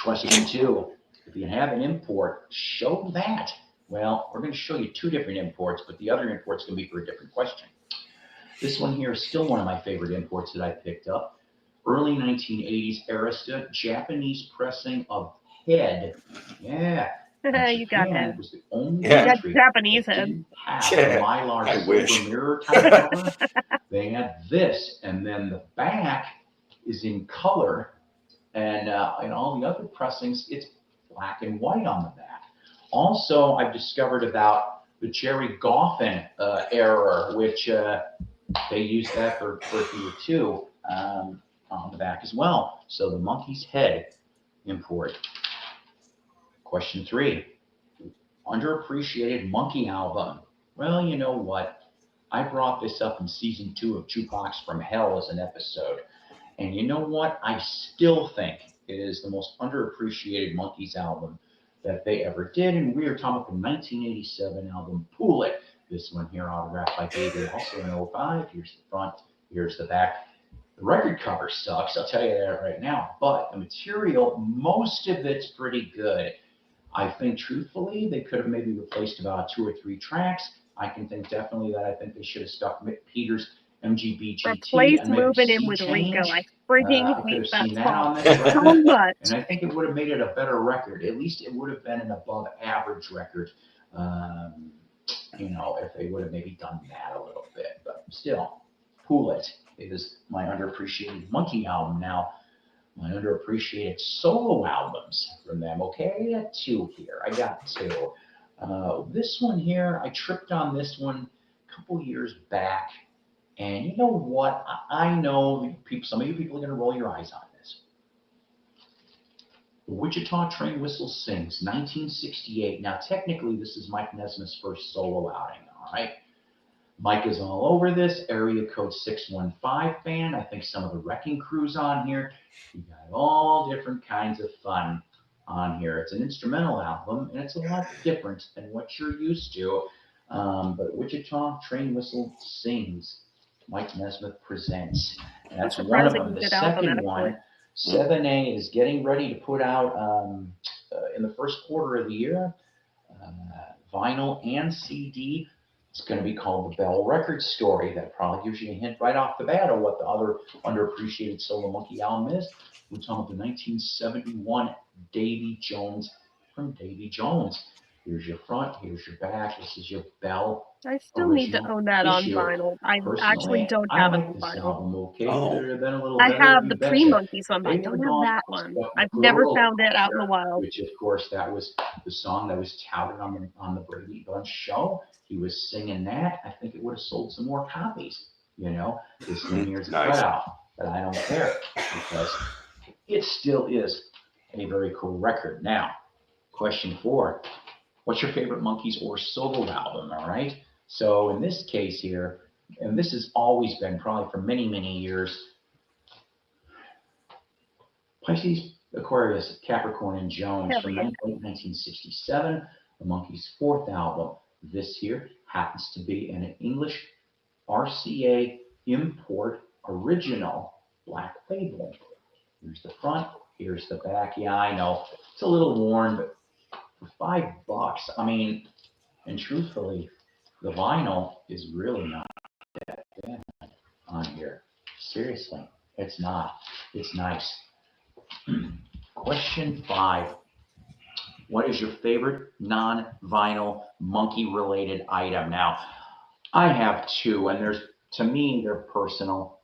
Question 2. If you have an import, show that. Well, we're going to show you 2 different imports, but the other import's going to be for a different question. This one here is still one of my favorite imports that I picked up. Early 1980s Arista Japanese pressing of Head. Yeah. You got Japan head. was the only You got country Japanese that head. didn't have Yeah, the Mylar I silver wish. mirror type cover. They had this, and then the back is in color. And in all the other pressings, it's black and white on the back. Also, I've discovered about the Jerry Goffin error, which they used that for here too on the back as well. So the Monkees Head import. Question 3. Underappreciated Monkee album. Well, you know what? I brought this up in season 2 of Jukebox from Hell as an episode. And you know what? I still think it is the most underappreciated Monkees album that they ever did. And we are talking about the 1987 album Pool It. This one here autographed by David, also in 05. Here's the front, here's the back. The record cover sucks, I'll tell you that right now. But the material, most of it's pretty good. I think, truthfully, they could have maybe replaced about 2 or 3 tracks. I can think definitely that I think they should have stuck Mick Peters' MGB Replace and maybe Moving In Sea with Change. Rico. I freaking I could hate have that seen that song on this so record, much. and I think it would have made it a better record. At least it would have been an above average record, you know, if they would have maybe done that a little bit. But still, Pool It is my underappreciated Monkee album. Now, my underappreciated solo albums from them. Okay, I got 2 here. I got 2. This one here, I tripped on this one a couple years back. And you know what? I know people, some of you people are going to roll your eyes on this. The Wichita Train Whistle Sings, 1968. Now, technically, this is Mike Nesmith's first solo outing, all right? Mike is all over this, area code 615 band. I think some of the Wrecking Crew's on here. You got all different kinds of fun on here. It's an instrumental album, and it's a lot different than what you're used to. But Wichita Train Whistle Sings, Mike Nesmith presents. And that's one of them. Surprisingly The good album, second actually. one, 7A, is getting ready to put out in the first quarter of the year, vinyl and CD. It's going to be called The Bell Record Story. That probably gives you a hint right off the bat of what the other underappreciated solo Monkee album is. We're talking about the 1971 Davy Jones from Davy Jones. Here's your front, here's your back. This is your Bell I still need to original own that on issue. vinyl. I actually Personally, don't I have it like on this vinyl. album. Okay, Oh. could it have been a little I better? have You the betcha. pre-Monkees one, but I They would don't have have gone that out one. with I've never Girl found it out in the wild. which of course that was the song that was touted on the Brady Bunch show. He was singing that. I think it would have sold some more copies. You know, this one here's a Nice. cutout, but I don't care because it still is a very cool record. Now, question 4: what's your favorite Monkees or solo album? All right. So in this case here, and this has always been probably for many, many years, Pisces, Aquarius, Capricorn, and Jones Hell from yeah. 1967, the Monkees' 4th album. This here happens to be an English RCA import original black label. Here's the front, here's the back. Yeah, I know it's a little worn, but for $5, I mean, and truthfully, the vinyl is really not that bad on here. Seriously, it's not. It's nice. Question 5. What is your favorite non-vinyl Monkee related item? Now, I have 2, and there's to me, they're personal.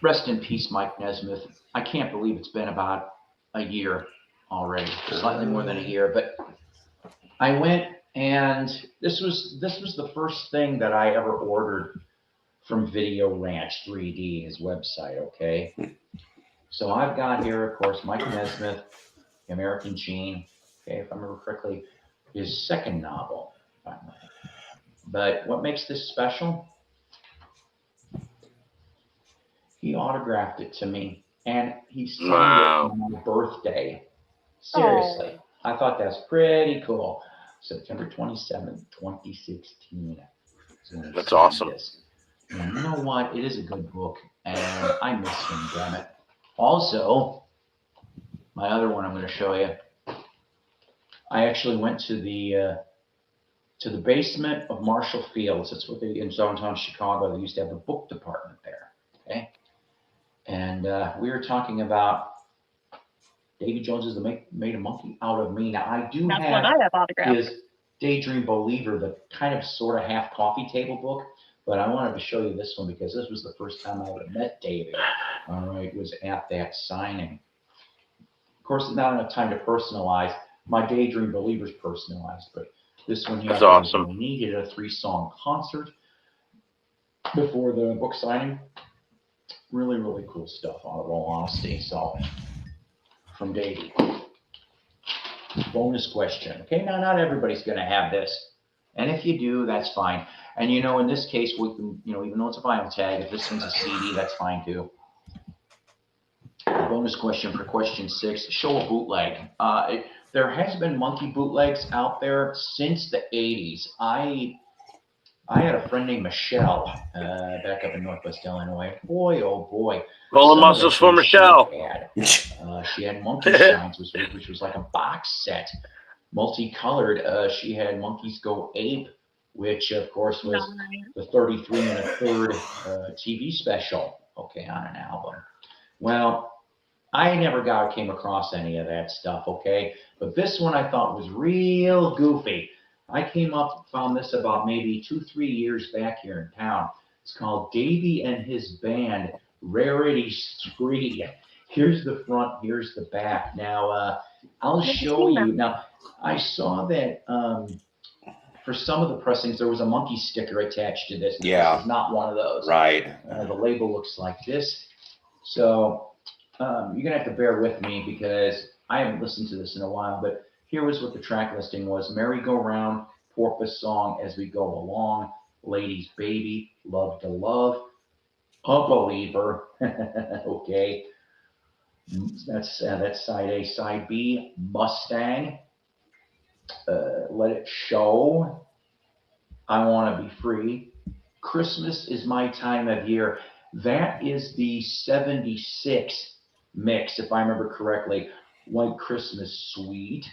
Rest in peace, Mike Nesmith. I can't believe it's been about a year already, slightly more than a year. But I went, and this was the first thing that I ever ordered from Video Ranch 3D, his website. Okay, so I've got here, of course, Mike Nesmith, American Gene. Okay, if I remember correctly, his second novel. But what makes this special? He autographed it to me, and he signed Wow. it on my birthday. Seriously, I thought that's pretty cool. September 27th, 2016. That's awesome. This. And you know what? It is a good book, and I miss him, damn it. Also, my other one I'm going to show you. I actually went to the basement of Marshall Fields. That's what they in downtown Chicago. They used to have a book department there. Okay, and we were talking about Davy Jones's "The Made a Monkey Out of Me." Now I do That's have what I have autographed. his Daydream Believer, the kind of sort of half coffee table book. But I wanted to show you this one because this was the first time I ever met David. All right, was at that signing. Of course, there's not enough time to personalize. My Daydream Believer's personalized, but this one here, That's awesome. he did a 3-song concert before the book signing. Really, really cool stuff, out of all honesty. So, from Davey. Bonus question. Okay, now not everybody's going to have this. And if you do, that's fine. And you know, in this case, we can, you know, even though it's a vinyl tag, if this one's a CD, that's fine too. Bonus question for question 6. Show a bootleg. There has been Monkee bootlegs out there since the 80s. I had a friend named Michelle back up in Northwest Illinois. Boy, oh boy. Roll the muscles for Michelle. She had Monkee Shines, which was like a box set, multicolored. She had Monkees Go Ape, which of course was the 33 1/3 TV special, okay, on an album. Well, I never came across any of that stuff, okay? But this one I thought was real goofy. I found this about maybe 2-3 years back here in town. It's called Davy and His Band, Rarity 3. Here's the front, here's the back. Now, I'll show you. Now, I saw that for some of the pressings, there was a Monkee sticker attached to this. Yeah. This is not one of those. Right. The label looks like this. So, you're going to have to bear with me because I haven't listened to this in a while, but here was what the track listing was. Merry-Go-Round, Porpoise Song, As We Go Along, Lady's Baby, Love to Love, A Believer, okay. That's side A. Side B, Mustang, Let It Show, I Want to Be Free, Christmas Is My Time of Year. That is the 76 mix, if I remember correctly. White Christmas Suite,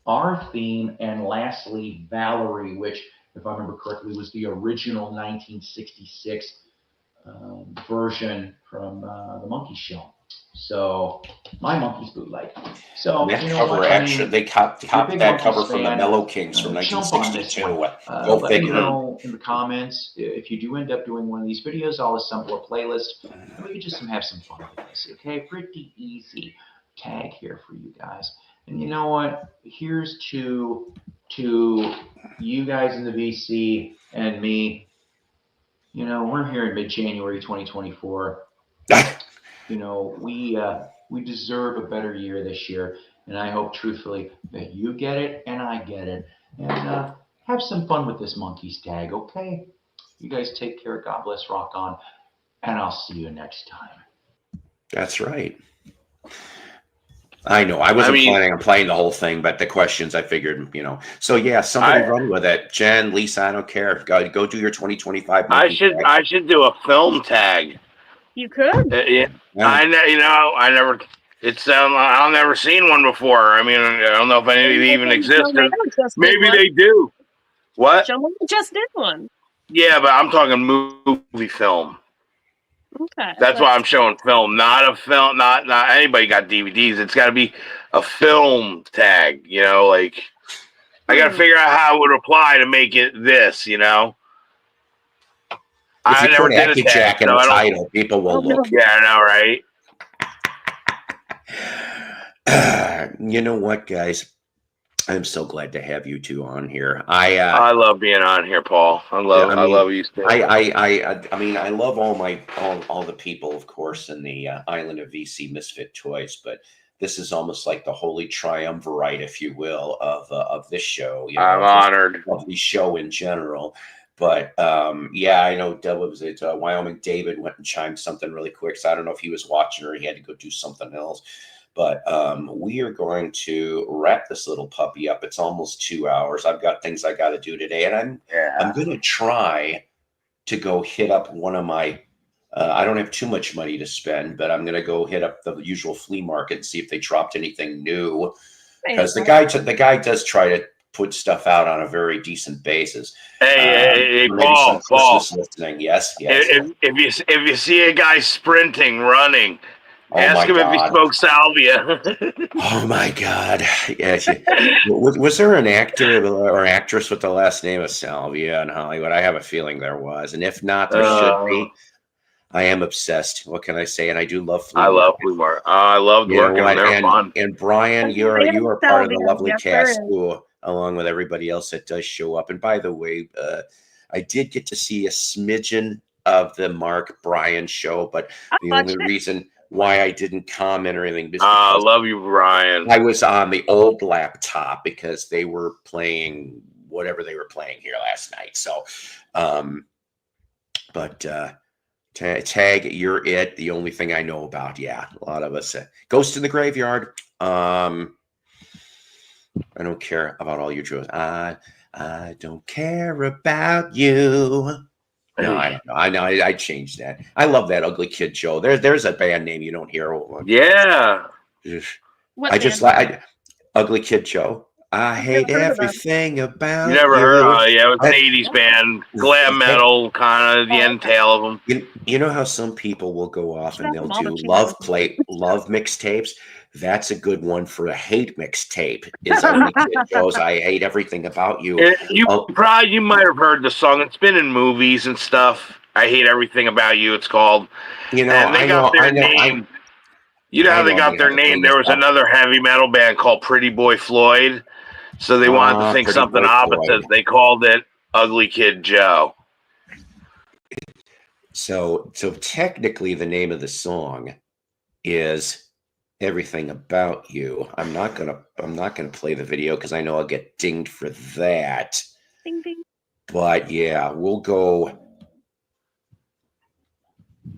Our Theme, and lastly, Valerie, which, if I remember correctly, was the original 1966 version from the Monkee Show. So, my Monkees bootleg. So, That you know cover what? actually, they copied that cover from the fan, Mellow Kings from jump on this 1962. one. Go Let me figure. know in the comments if you do end up doing one of these videos. I'll assemble a playlist and we can just have some fun with this. Okay, pretty easy tag here for you guys. And you know what? Here's to you guys in the VC and me. You know, we're here in mid-January 2024. You know, we deserve a better year this year, and I hope truthfully that you get it and I get it, and have some fun with this Monkees tag, okay? You guys take care. God bless. Rock on, and I'll see you next time. That's right. I know. I wasn't planning on playing the whole thing, but the questions, I figured, you know. So yeah, somebody run with it. Jen, Lisa, I don't care. Go do your 2025. I should do a film tag. You could. Yeah. I never. It's I've never seen one before. I mean, I don't know if any even exist. Maybe they do. What? John just did one. Yeah, but I'm talking movie film. Okay. That's why I'm showing film, not a film. Not anybody got DVDs. It's got to be a film tag. You know, like I got to figure out how it would apply to make it this. You know. If I you never put did a Hacky tag, Jack in so the I don't. title, people will Oh, no. look. Yeah, I know, right? You know what, guys? I'm so glad to have you two on here. I love being on here, Paul. I I mean, love you too. I mean, I love all the people, of course, in the island of VC Misfit Toys, but this is almost like the holy triumvirate, if you will, of this show. You know, I'm honored. of the show in general. But yeah, I know what was it? Wyoming David went and chimed something really quick. So I don't know if he was watching or he had to go do something else. But we are going to wrap this little puppy up. It's almost 2 hours. I've got things I got to do today, and I'm going to try to go hit up one of my. I don't have too much money to spend, but I'm going to go hit up the usual flea market and see if they dropped anything new. Because the guy does try to put stuff out on a very decent basis. Hey, Maybe some Paul. Christmas listening. Yes. If you see a guy sprinting, running, Oh ask my him if he God. smokes salvia. Oh my God! Yes. Was there an actor or actress with the last name of Salvia in Hollywood? I have a feeling there was, and if not, there should be. I am obsessed. What can I say? And I do love flea I love markets. flea market. I loved You know working what? them. They're fun. And Brian, There's you Atlanta are part of the salvia. lovely Yes, there cast is. too, along with everybody else that does show up. And by the way, I did get to see a smidgen of the Mark Bryan show, but the only reason why I didn't comment or anything is I because love you, Brian. I was on the old laptop because they were playing whatever they were playing here last night. So, but Tag, you're it. The only thing I know about, yeah, a lot of us. Ghost in the Graveyard. I don't care about all your jokes. I don't care about you. No, I don't know. I know. I changed that. I love that Ugly Kid Joe. There's a band name you don't hear. Yeah. What I just band? like Ugly Kid Joe. I hate never heard of them. everything about You never heard? Yeah, it was an I- 80s band, glam metal, kind of the entail of them. You know how some people will go off and they'll All the do channels. love mixtapes? That's a good one for a hate mixtape. Is Ugly Kid Joe's I Hate Everything About You. You might have heard the song. It's been in movies and stuff. I Hate Everything About You, it's called. You know, And they got their name. You know how they got their name? There was another heavy metal band called Pretty Boy Floyd. So they wanted to think Pretty something Boy opposite. Floyd. They called it Ugly Kid Joe. So technically the name of the song is Everything About You. I'm not gonna play the video because I know I'll get dinged for that. Ding, ding. But yeah, we'll go.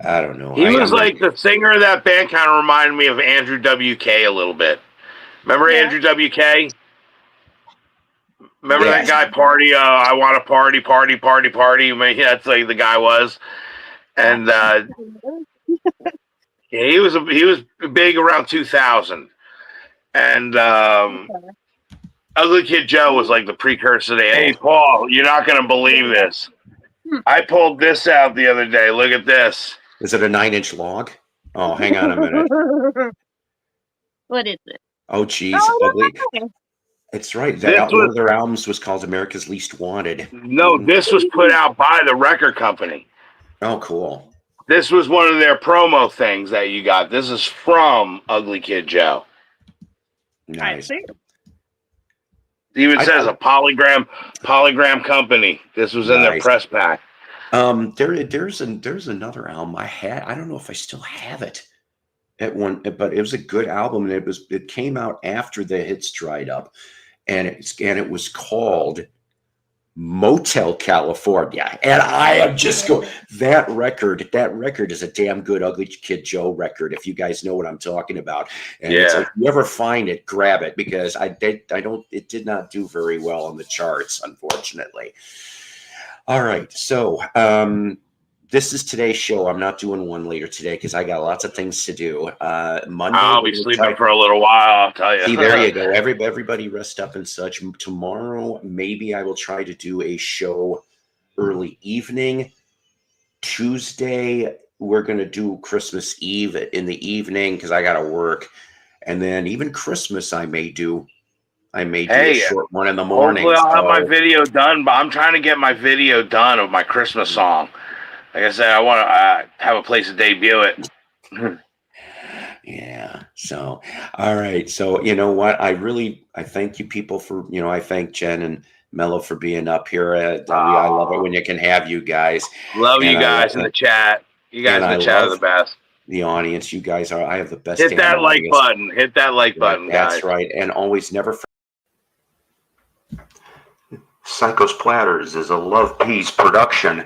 I don't know. He was like the singer of that band, kind of reminded me of Andrew WK a little bit. Remember Andrew WK? Remember that guy party? I want to party. I mean, that's like the guy was, and he was big around 2000, and Ugly Kid Joe was like the precursor to. Hey, Paul, you're not gonna believe this. I pulled this out the other day. Look at this. Is it a 9-inch log? Oh, hang on a minute. What is it? Oh, geez, Ugly. It's right. One of their albums was called America's Least Wanted. No, this was put out by the record company. Oh, cool. This was one of their promo things that you got. This is from Ugly Kid Joe. Nice. It even says a polygram company. This was in their press pack. There's another album I had. I don't know if I still have it at one, but it was a good album, and it came out after the hits dried up, and it was called Motel California. And I am just going, that record is a damn good Ugly Kid Joe record, if you guys know what I'm talking about. And it's like, if you ever find it, grab it, because it did not do very well on the charts, unfortunately. All right. So this is today's show. I'm not doing one later today because I got lots of things to do. Monday, I'll be sleeping for a little while, I'll tell you. See, there you go. Everybody rest up and such. Tomorrow, maybe I will try to do a show early evening. Tuesday, we're going to do Christmas Eve in the evening because I got to work. And then even Christmas, I may do a short one in the morning. Hopefully I'll have my video done, but I'm trying to get my video done of my Christmas song. Like I said, I want to have a place to debut it. Yeah. So, all right. So, you know what? I thank you people for, I thank Jen and Mello for being up here. I love it when you can have you guys. Love And you guys in the chat. You guys in the chat are the best. The audience. You guys I have the best Hit damn that like audience. button. Hit that like button, That's guys. right. And always never. Psycho's Platters is a Love Peace production.